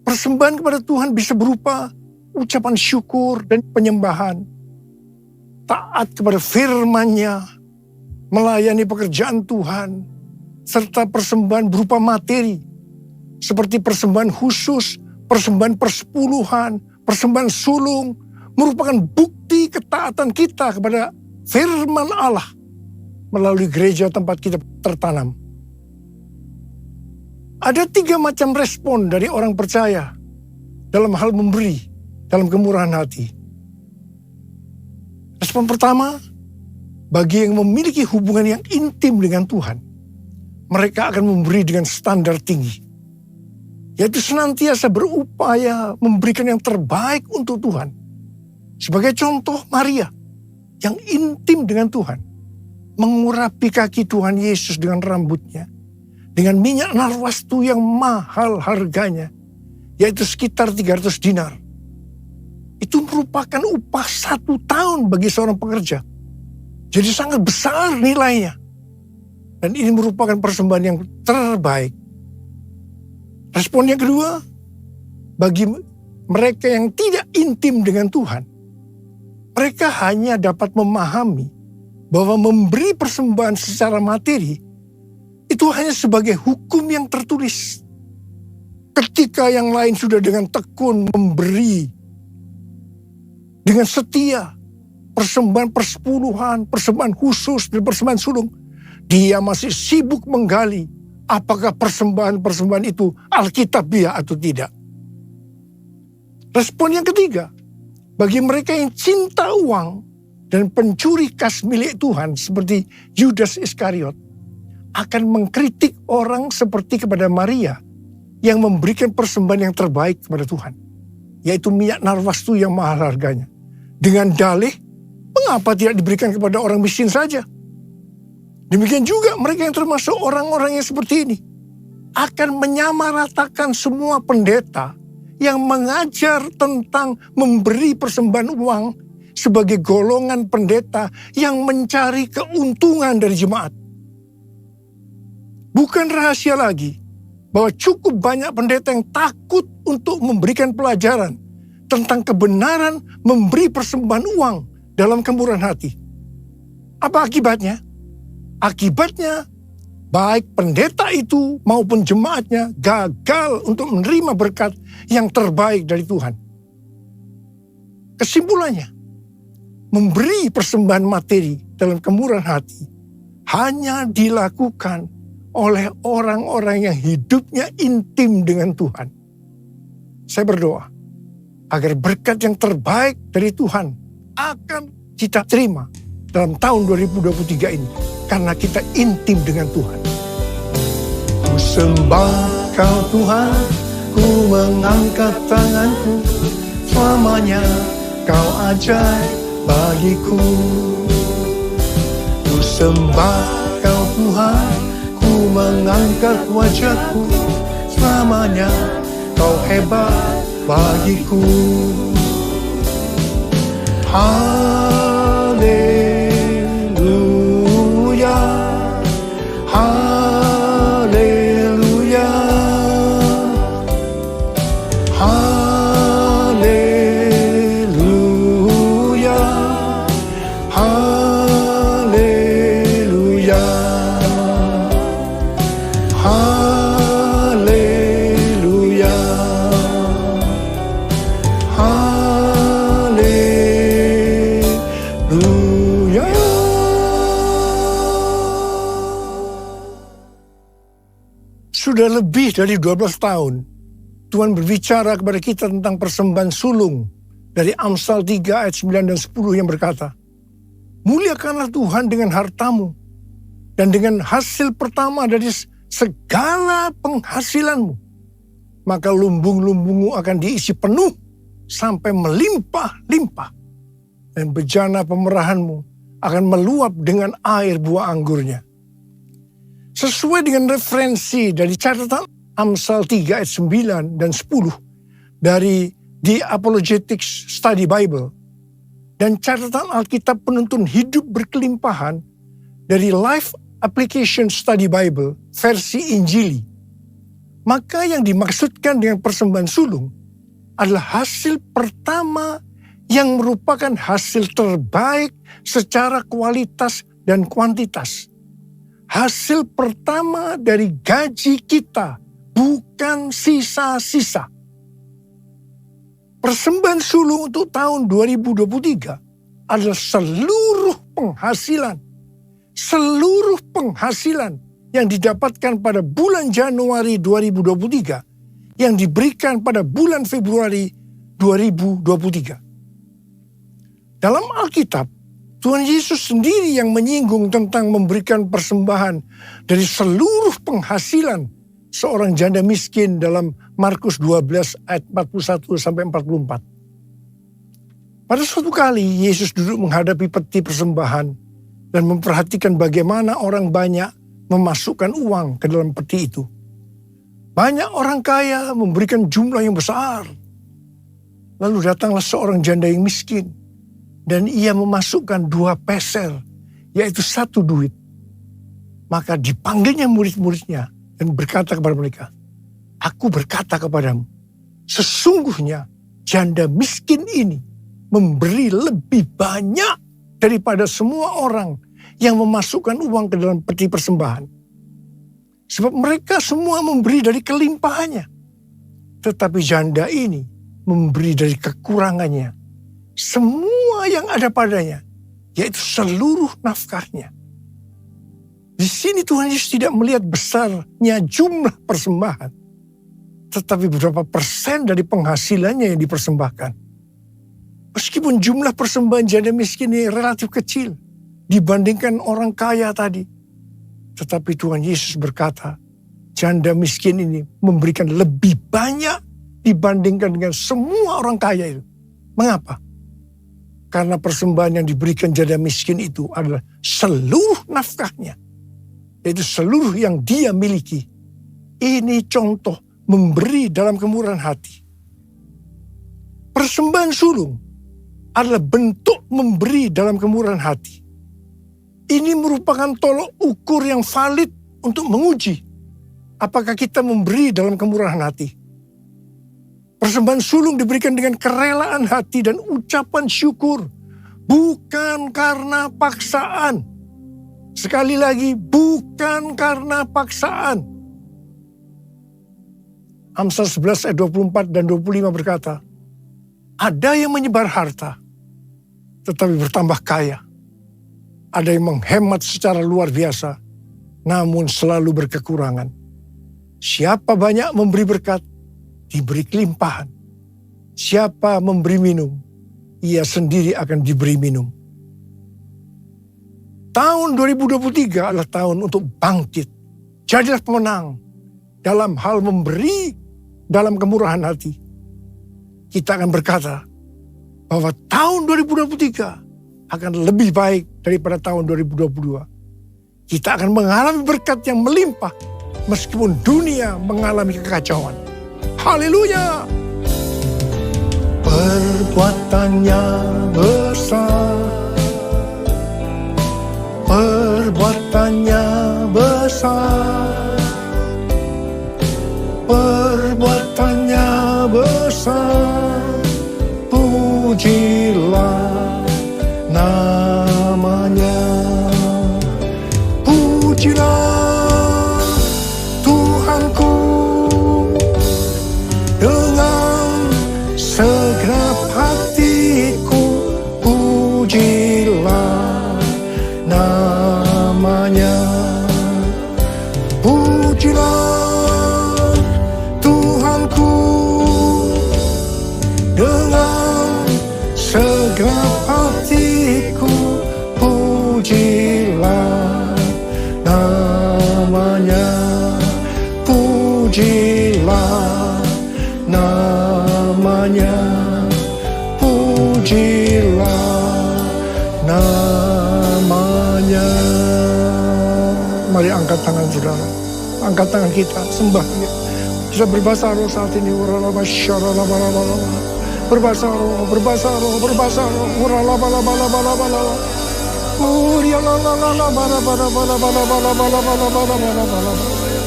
Persembahan kepada Tuhan bisa berupa ucapan syukur dan penyembahan, taat kepada firman-Nya, melayani pekerjaan Tuhan, serta persembahan berupa materi, seperti persembahan khusus, persembahan persepuluhan, persembahan sulung, merupakan bukti ketaatan kita kepada firman Allah melalui gereja tempat kita tertanam. Ada 3 macam respon dari orang percaya dalam hal memberi, dalam kemurahan hati. Respon pertama, bagi yang memiliki hubungan yang intim dengan Tuhan, mereka akan memberi dengan standar tinggi, yaitu senantiasa berupaya memberikan yang terbaik untuk Tuhan. Sebagai contoh, Maria yang intim dengan Tuhan, mengurapi kaki Tuhan Yesus dengan rambutnya, dengan minyak narwastu yang mahal harganya, yaitu sekitar 300 dinar. Itu merupakan upah 1 tahun bagi seorang pekerja. Jadi sangat besar nilainya. Dan ini merupakan persembahan yang terbaik. Respon yang kedua, bagi mereka yang tidak intim dengan Tuhan, mereka hanya dapat memahami bahwa memberi persembahan secara materi itu hanya sebagai hukum yang tertulis. Ketika yang lain sudah dengan tekun memberi, dengan setia, persembahan persepuluhan, persembahan khusus, dan persembahan sulung, dia masih sibuk menggali apakah persembahan-persembahan itu alkitabiah atau tidak. Respon yang ketiga, bagi mereka yang cinta uang dan pencuri kas milik Tuhan seperti Yudas Iskariot, akan mengkritik orang seperti kepada Maria yang memberikan persembahan yang terbaik kepada Tuhan, yaitu minyak narwastu yang mahal harganya. Dengan dalih, mengapa tidak diberikan kepada orang miskin saja? Demikian juga mereka yang termasuk orang-orang yang seperti ini akan menyamaratakan semua pendeta yang mengajar tentang memberi persembahan uang sebagai golongan pendeta yang mencari keuntungan dari jemaat. Bukan rahasia lagi bahwa cukup banyak pendeta yang takut untuk memberikan pelajaran tentang kebenaran memberi persembahan uang dalam kemurahan hati. Apa akibatnya? Akibatnya, baik pendeta itu maupun jemaatnya gagal untuk menerima berkat yang terbaik dari Tuhan. Kesimpulannya, memberi persembahan materi dalam kemurahan hati hanya dilakukan oleh orang-orang yang hidupnya intim dengan Tuhan. Saya berdoa agar berkat yang terbaik dari Tuhan akan kita terima dalam tahun 2023 ini, karena kita intim dengan Tuhan. Ku sembah Kau Tuhan, ku mengangkat tanganku, selamanya Kau ajaib bagiku. Ku sembah Kau Tuhan, ku mengangkat wajahku, selamanya Kau hebat bagiku. Haleluya, haleluya, haleluya, haleluya, haleluya, haleluya. Sudah lebih dari 12 tahun Tuhan berbicara kepada kita tentang persembahan sulung dari Amsal 3 ayat 9 dan 10 yang berkata, muliakanlah Tuhan dengan hartamu dan dengan hasil pertama dari segala penghasilanmu, maka lumbung-lumbungmu akan diisi penuh sampai melimpah-limpah, dan bejana pemerahanmu akan meluap dengan air buah anggurnya. Sesuai dengan referensi dari catatan Amsal 3 ayat 9 dan 10 dari The Apologetics Study Bible dan catatan Alkitab Penuntun Hidup Berkelimpahan dari Life Application Study Bible versi Injili, maka yang dimaksudkan dengan persembahan sulung adalah hasil pertama yang merupakan hasil terbaik secara kualitas dan kuantitas. Hasil pertama dari gaji kita, bukan sisa-sisa. Persembahan sulung untuk tahun 2023 adalah seluruh penghasilan yang didapatkan pada bulan Januari 2023 yang diberikan pada bulan Februari 2023. Dalam Alkitab, Tuhan Yesus sendiri yang menyinggung tentang memberikan persembahan dari seluruh penghasilan seorang janda miskin dalam Markus 12 ayat 41 sampai 44. Pada suatu kali Yesus duduk menghadapi peti persembahan dan memperhatikan bagaimana orang banyak memasukkan uang ke dalam peti itu. Banyak orang kaya memberikan jumlah yang besar. Lalu datanglah seorang janda yang miskin dan ia memasukkan 2 peser, yaitu 1 duit. Maka dipanggilnya murid-muridnya dan berkata kepada mereka, "Aku berkata kepadamu, sesungguhnya janda miskin ini memberi lebih banyak daripada semua orang yang memasukkan uang ke dalam peti persembahan. Sebab mereka semua memberi dari kelimpahannya. Tetapi janda ini memberi dari kekurangannya semua yang ada padanya, yaitu seluruh nafkahnya." Di sini Tuhan Yesus tidak melihat besarnya jumlah persembahan, tetapi berapa persen dari penghasilannya yang dipersembahkan. Meskipun jumlah persembahan janda miskin ini relatif kecil dibandingkan orang kaya tadi, tetapi Tuhan Yesus berkata, janda miskin ini memberikan lebih banyak dibandingkan dengan semua orang kaya itu. Mengapa? Karena persembahan yang diberikan janda miskin itu adalah seluruh nafkahnya, yaitu seluruh yang dia miliki. Ini contoh memberi dalam kemurahan hati. Persembahan sulung adalah bentuk memberi dalam kemurahan hati. Ini merupakan tolok ukur yang valid untuk menguji apakah kita memberi dalam kemurahan hati. Persembahan sulung diberikan dengan kerelaan hati dan ucapan syukur, bukan karena paksaan. Sekali lagi, bukan karena paksaan. Amsal 11 ayat 24 dan 25 berkata, ada yang menyebar harta, tetapi bertambah kaya. Ada yang menghemat secara luar biasa, namun selalu berkekurangan. Siapa banyak memberi berkat, diberi kelimpahan. Siapa memberi minum, ia sendiri akan diberi minum. Tahun 2023 adalah tahun untuk bangkit. Jadilah pemenang dalam hal memberi dalam kemurahan hati. Kita akan berkata bahwa tahun 2023 akan lebih baik daripada tahun 2022. Kita akan mengalami berkat yang melimpah meskipun dunia mengalami kekacauan. Haleluya! Perbuatannya besar, perbuatannya besar, perbuatannya besar, pujilah namanya, pujilah Tuhanku dengan segenap hatiku, pujilah namanya, pujilah Tuhanku dengan segenap hatiku, pujilah namanya, pujilah namanya, pujilah namanya. Mari angkat tangan saudara, angkat tangan kita, sembah dia. Kita berbahasa roh saat ini. Berbahasa roh, berbahasa roh, berbahasa roh.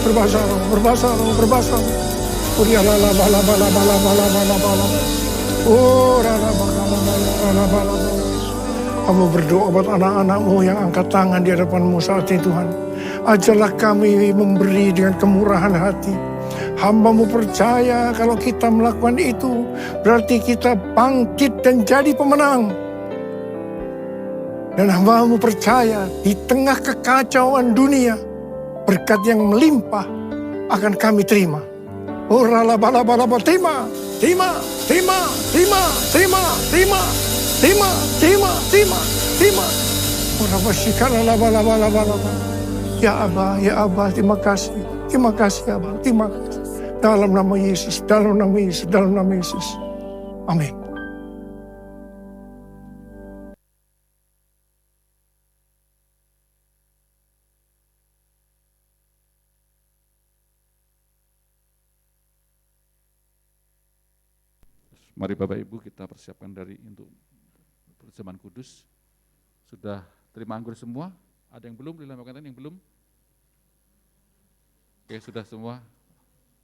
Berbahasa roh, berbahasa roh, berbahasa roh. Kamu berdoa buat anak-anakmu yang angkat tangan di hadapanmu saat ini, Tuhan. Ajarlah kami memberi dengan kemurahan hati. Hamba-Mu percaya kalau kita melakukan itu, berarti kita bangkit dan jadi pemenang. Dan hamba-Mu percaya di tengah kekacauan dunia, berkat yang melimpah akan kami terima. Terima, terima, terima, terima, terima, terima, terima, terima, terima, terima. Ya Abah, ya Abah, terima kasih. Terima kasih Abah, terima kasih. Dalam nama Yesus, dalam nama Yesus, dalam nama Yesus. Amin. Mari Bapak Ibu kita persiapkan untuk perjamuan kudus. Sudah terima anggur semua? Ada yang belum? Lila makanan yang belum? Oke, sudah semua.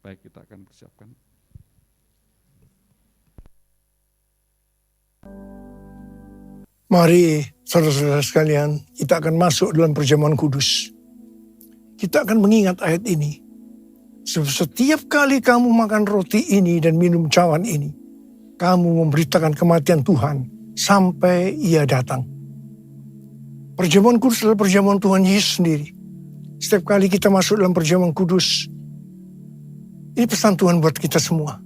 Baik, kita akan persiapkan. Mari saudara-saudara sekalian, kita akan masuk dalam perjamuan kudus. Kita akan mengingat ayat ini. Setiap kali kamu makan roti ini dan minum cawan ini, kamu memberitakan kematian Tuhan sampai Ia datang. Perjamuan kudus adalah perjamuan Tuhan Yesus sendiri. Setiap kali kita masuk dalam perjamuan kudus, ini pesan Tuhan buat kita semua.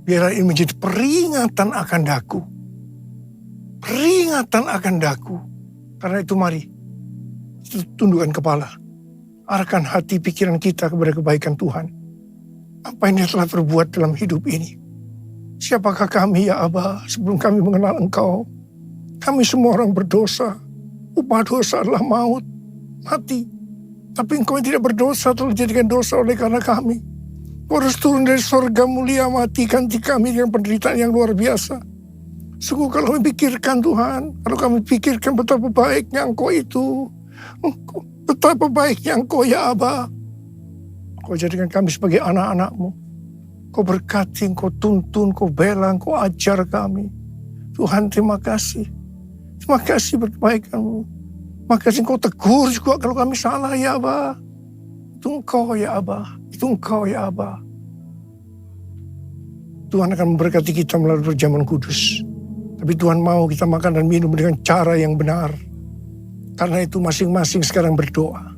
Biar ini menjadi peringatan akan daku. Peringatan akan daku. Karena itu mari, tundukkan kepala. Arahkan hati pikiran kita kepada kebaikan Tuhan. Apa yang Dia telah perbuat dalam hidup ini. Siapakah kami ya Abah sebelum kami mengenal Engkau? Kami semua orang berdosa. Upah dosa adalah maut, mati. Tapi Engkau yang tidak berdosa telah dijadikan dosa oleh karena kami. Kau harus turun dari surga mulia, mati, ganti kami dengan penderitaan yang luar biasa. Sungguh kalau kami pikirkan Tuhan, kalau kami pikirkan betapa baiknya Engkau itu, betapa baiknya Engkau ya Abah. Kau jadikan kami sebagai anak-anak-Mu. Kau berkati, Kau tuntun, Kau bela, Kau ajar kami. Tuhan terima kasih. Terima kasih berkebaikan-Mu. Terima kasih Kau tegur juga kalau kami salah ya Abah. Itu Engkau ya Abah. Itu Engkau ya Abah. Tuhan akan memberkati kita melalui perjamuan kudus. Tapi Tuhan mau kita makan dan minum dengan cara yang benar. Karena itu masing-masing sekarang berdoa.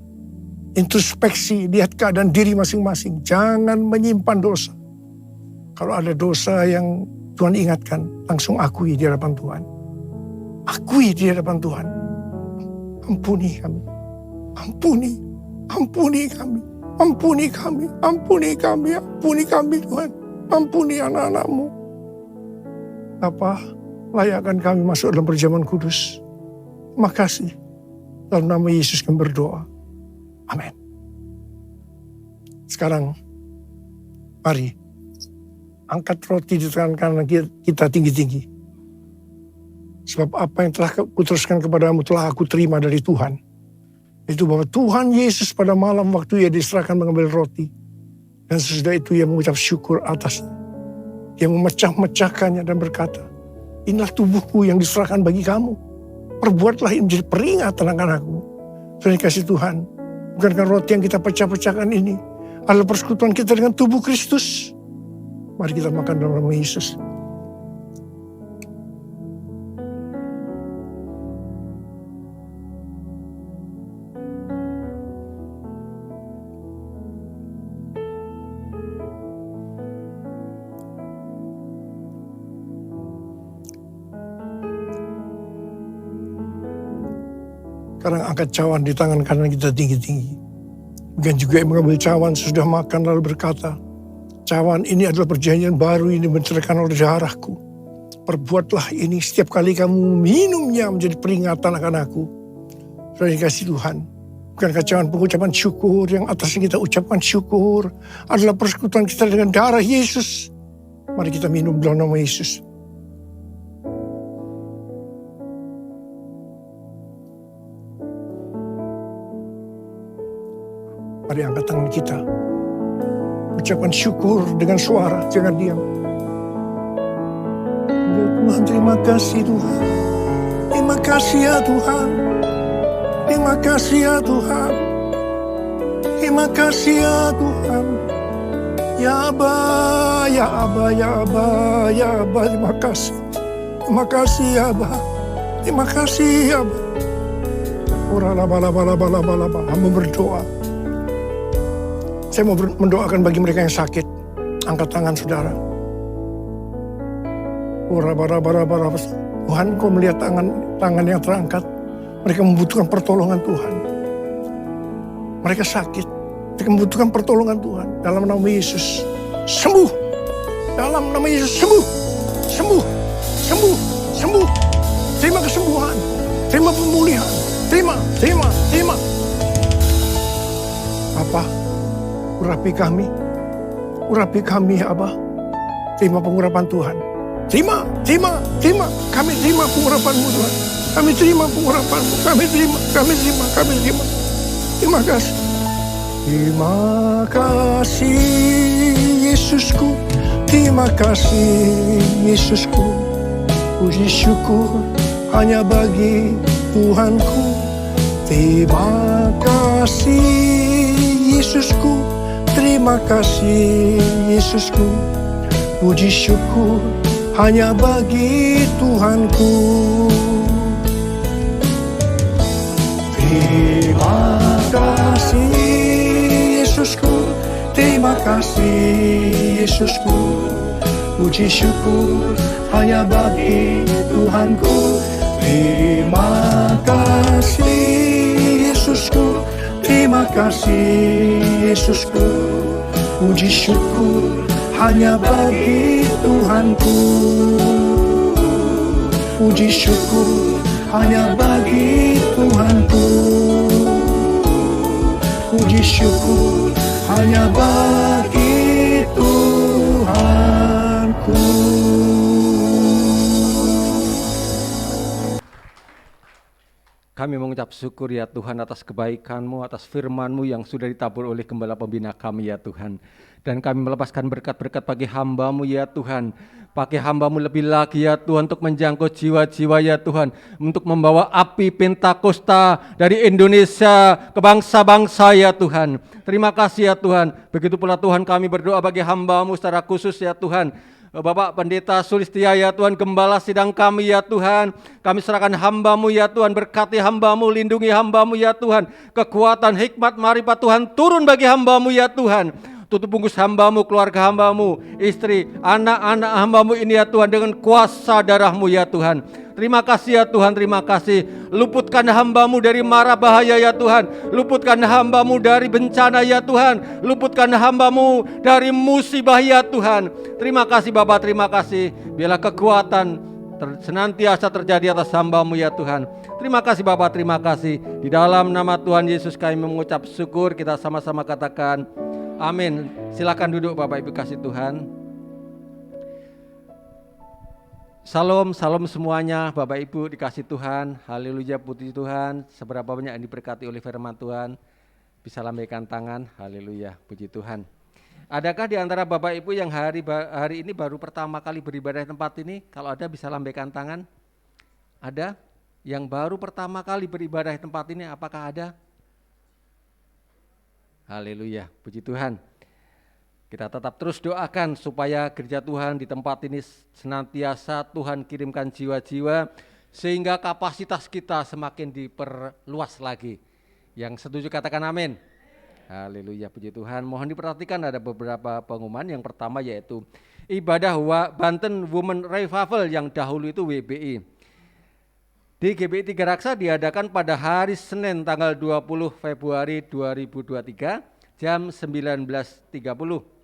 Introspeksi, lihat keadaan diri masing-masing. Jangan menyimpan dosa. Kalau ada dosa yang Tuhan ingatkan, langsung akui di hadapan Tuhan. Akui di hadapan Tuhan. Ampuni kami. Ampuni. Ampuni kami. Ampuni kami. Ampuni kami. Ampuni kami Tuhan. Ampuni anak-anak-Mu. Bapa, layakkan kami masuk dalam perjamuan kudus. Terima kasih. Dalam nama Yesus kami berdoa. Amin. Sekarang, mari angkat roti di tangan kanan kita tinggi-tinggi. Sebab apa yang telah kuteruskan kepadamu telah aku terima dari Tuhan. Itu bahwa Tuhan Yesus pada malam waktu Ia diserahkan mengambil roti. Dan sesudah itu Ia mengucap syukur atasnya. Ia memecah-mecahkannya dan berkata, inilah tubuhku yang diserahkan bagi kamu. Perbuatlah ini menjadi peringatan akan aku. Terima kasih Tuhan. Bukankah roti yang kita pecah-pecahkan ini adalah persekutuan kita dengan tubuh Kristus? Mari kita makan dalam nama Yesus. Sekarang angkat cawan di tangan kanan kita tinggi-tinggi. Bukan juga yang mengambil cawan sudah makan lalu berkata, cawan ini adalah perjanjian baru ini dibentangkan oleh darahku. Perbuatlah ini setiap kali kamu minumnya menjadi peringatan akan aku. Terima kasih Tuhan. Bukankah cawan pengucapan syukur yang atasnya kita ucapkan syukur adalah persekutuan kita dengan darah Yesus. Mari kita minum dalam nama Yesus. Mari angkat tangan kita. Ucapkan syukur dengan suara, jangan diam. Ya Tuhan, terima kasih Tuhan. Terima kasih ya Tuhan. Terima kasih ya Tuhan. Terima kasih ya Tuhan. Ya Abah, ya Abah, ya Abah, ya Abah, terima kasih. Terima kasih ya Abah. Terima kasih ya Abah. Ora-la-ba-la-ba-la-ba-la-ba-la-ba. Hamba berdoa. Saya mau mendoakan bagi mereka yang sakit. Angkat tangan saudara. Tuhan, Kau melihat tangan yang terangkat. Mereka membutuhkan pertolongan Tuhan. Mereka sakit. Mereka membutuhkan pertolongan Tuhan. Dalam nama Yesus, sembuh. Dalam nama Yesus, sembuh. Sembuh. Sembuh. Sembuh. Terima kesembuhan. Terima pemulihan. Terima. Apa? Urapi kami. Urapi kami, ya Abah. Terima pengurapan Tuhan. Terima. Kami terima pengurapan-Mu, Tuhan. Kami terima pengurapan-Mu. Kami terima. Terima kasih. Terima kasih, Yesusku. Terima kasih, Yesusku. Puji syukur hanya bagi Tuhanku. Terima kasih, Yesusku. Terima kasih, Yesusku. Puji syukur hanya bagi Tuhanku. Terima kasih, Yesusku. Terima kasih, Yesusku. Puji syukur hanya bagi Tuhanku. Terima kasih, Yesusku. Terima kasih, Yesusku. Puji syukur hanya bagi Tuhanku. Puji syukur hanya bagi Tuhanku. Puji syukur hanya bagi Tuhanku. Kami mengucap syukur ya Tuhan atas kebaikan-Mu, atas firman-Mu yang sudah ditabur oleh gembala pembina kami ya Tuhan. Dan kami melepaskan berkat-berkat bagi hamba-Mu ya Tuhan. Pakai hamba-Mu lebih lagi ya Tuhan untuk menjangkau jiwa-jiwa ya Tuhan. Untuk membawa api Pentakosta dari Indonesia ke bangsa-bangsa ya Tuhan. Terima kasih ya Tuhan. Begitu pula Tuhan kami berdoa bagi hamba-Mu secara khusus ya Tuhan. Bapak Pendeta Sulistia ya Tuhan, gembala sidang kami ya Tuhan. Kami serahkan hamba-Mu ya Tuhan, berkati hamba-Mu, lindungi hamba-Mu ya Tuhan. Kekuatan, hikmat, marifat Tuhan turun bagi hamba-Mu ya Tuhan. Tutup bungkus hamba-Mu, keluarga hamba-Mu, istri, anak-anak hamba-Mu ini ya Tuhan dengan kuasa darah-Mu ya Tuhan. Terima kasih ya Tuhan, terima kasih. Luputkan hamba-Mu dari mara bahaya ya Tuhan. Luputkan hamba-Mu dari bencana ya Tuhan. Luputkan hamba-Mu dari musibah ya Tuhan. Terima kasih Bapa, terima kasih. Biarlah kekuatan senantiasa terjadi atas hamba-Mu ya Tuhan. Terima kasih Bapa, terima kasih. Di dalam nama Tuhan Yesus kami mengucap syukur. Kita sama-sama katakan amin. Silakan duduk Bapak Ibu kasih Tuhan. Salam, salam semuanya Bapak Ibu dikasih Tuhan. Haleluya, puji Tuhan. Seberapa banyak yang diberkati oleh firman Tuhan, bisa lambaikan tangan. Haleluya, puji Tuhan. Adakah di antara Bapak Ibu yang hari ini baru pertama kali beribadah di tempat ini? Kalau ada bisa lambaikan tangan. Ada? Yang baru pertama kali beribadah di tempat ini, apakah ada? Haleluya, puji Tuhan. Kita tetap terus doakan supaya gereja Tuhan di tempat ini senantiasa Tuhan kirimkan jiwa-jiwa sehingga kapasitas kita semakin diperluas lagi. Yang setuju katakan amin. Haleluya, puji Tuhan. Mohon diperhatikan ada beberapa pengumuman. Yang pertama yaitu ibadah Banten Women Revival yang dahulu itu WBI. Di GBI 3 Raksa diadakan pada hari Senin tanggal 20 Februari 2023 jam 19.30.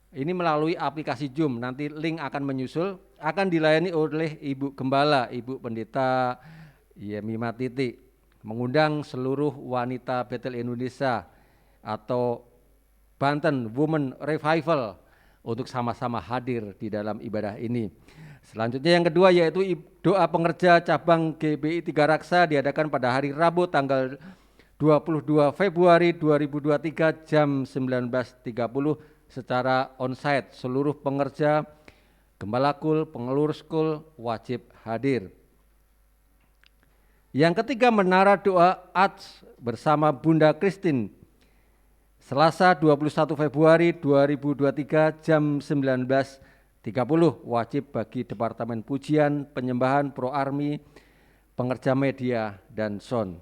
Ini melalui aplikasi Zoom, nanti link akan menyusul, akan dilayani oleh Ibu Gembala, Ibu Pendeta Yemima Titi, mengundang seluruh wanita Betel Indonesia atau Banten Women Revival untuk sama-sama hadir di dalam ibadah ini. Selanjutnya yang kedua yaitu doa pengerja cabang GBI 3 Raksa diadakan pada hari Rabu tanggal 22 Februari 2023 jam 19.30 secara onsite. Seluruh pengerja, gembala kul, pengurus kul wajib hadir. Yang ketiga menara doa ADS bersama Bunda Christine. Selasa 21 Februari 2023 jam 19.30 wajib bagi Departemen Pujian, Penyembahan, Pro Army, pengerja media dan sound.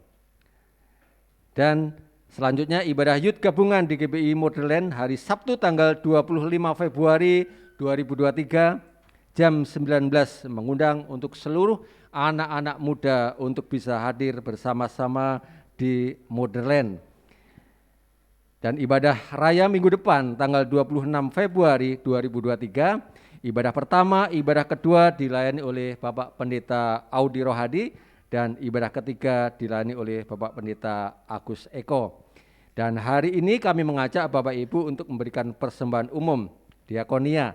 Dan selanjutnya ibadah Youth gabungan di GBI Moderland hari Sabtu tanggal 25 Februari 2023 jam 19 mengundang untuk seluruh anak-anak muda untuk bisa hadir bersama-sama di Motherland. Dan ibadah raya minggu depan tanggal 26 Februari 2023, ibadah pertama, ibadah kedua dilayani oleh Bapak Pendeta Audi Rohadi dan ibadah ketiga dilayani oleh Bapak Pendeta Agus Eko. Dan hari ini kami mengajak Bapak Ibu untuk memberikan persembahan umum diakonia.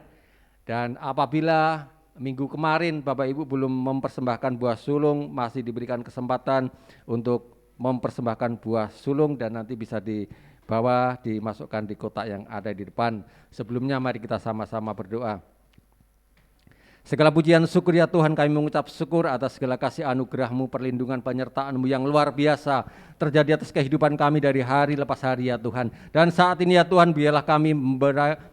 Dan apabila minggu kemarin Bapak Ibu belum mempersembahkan buah sulung, masih diberikan kesempatan untuk mempersembahkan buah sulung dan nanti bisa dibawa, dimasukkan di kotak yang ada di depan. Sebelumnya mari kita sama-sama berdoa. Segala pujian syukur ya Tuhan, kami mengucap syukur atas segala kasih anugerah-Mu, perlindungan penyertaan-Mu yang luar biasa terjadi atas kehidupan kami dari hari lepas hari ya Tuhan. Dan saat ini ya Tuhan, biarlah kami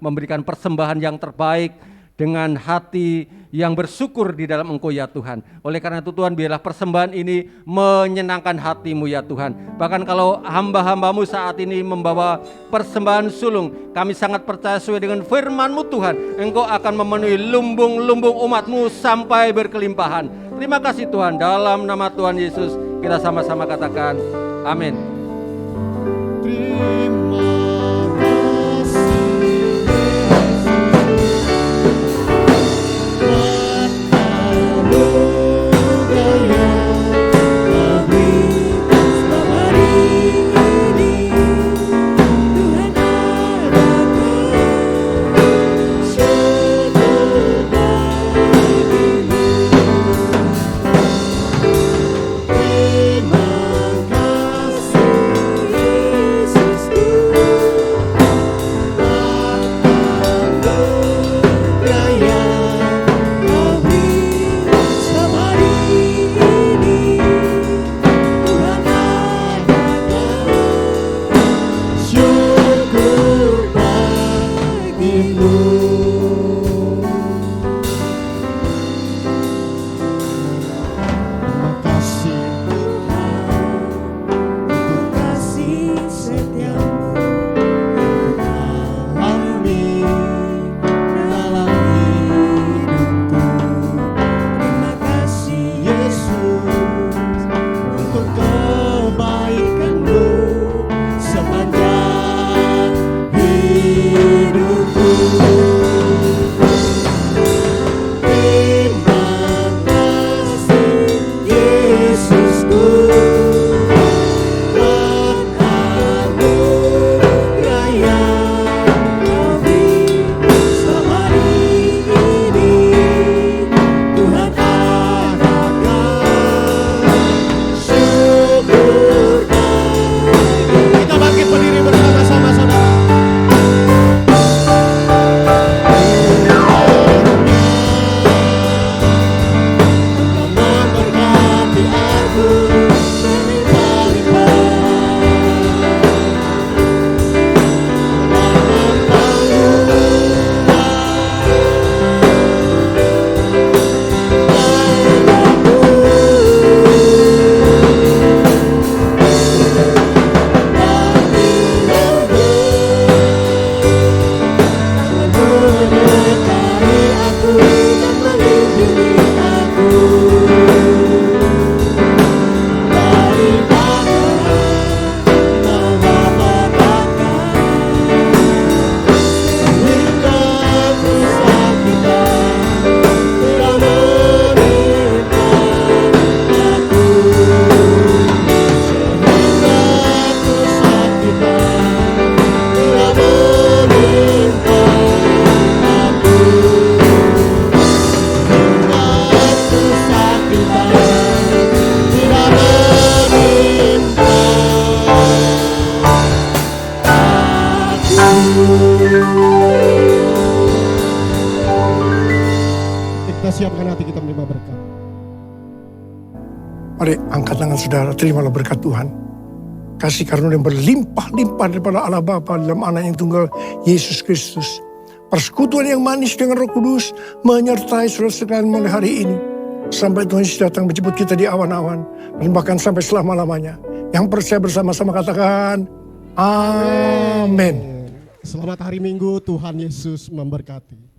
memberikan persembahan yang terbaik dengan hati yang bersyukur di dalam Engkau ya Tuhan. Oleh karena itu Tuhan, biarlah persembahan ini menyenangkan hati-Mu ya Tuhan. Bahkan kalau hamba-hamba-Mu saat ini membawa persembahan sulung, kami sangat percaya sesuai dengan firman-Mu Tuhan, Engkau akan memenuhi lumbung-lumbung umat-Mu sampai berkelimpahan. Terima kasih Tuhan, dalam nama Tuhan Yesus kita sama-sama katakan amin. Terima Kita siapkan hati kita menerima berkat. Mari angkat tangan saudara, terimalah berkat Tuhan. Kasih karunia yang berlimpah-limpah daripada Allah Bapa dalam Anak yang tunggal Yesus Kristus. Persekutuan yang manis dengan Roh Kudus menyertai saudara sekalian mulai hari ini. Sampai Tuhan Yesus datang menjemput kita di awan-awan. Dan bahkan sampai selama-lamanya. Yang percaya bersama-sama katakan, Amin. Selamat hari Minggu, Tuhan Yesus memberkati.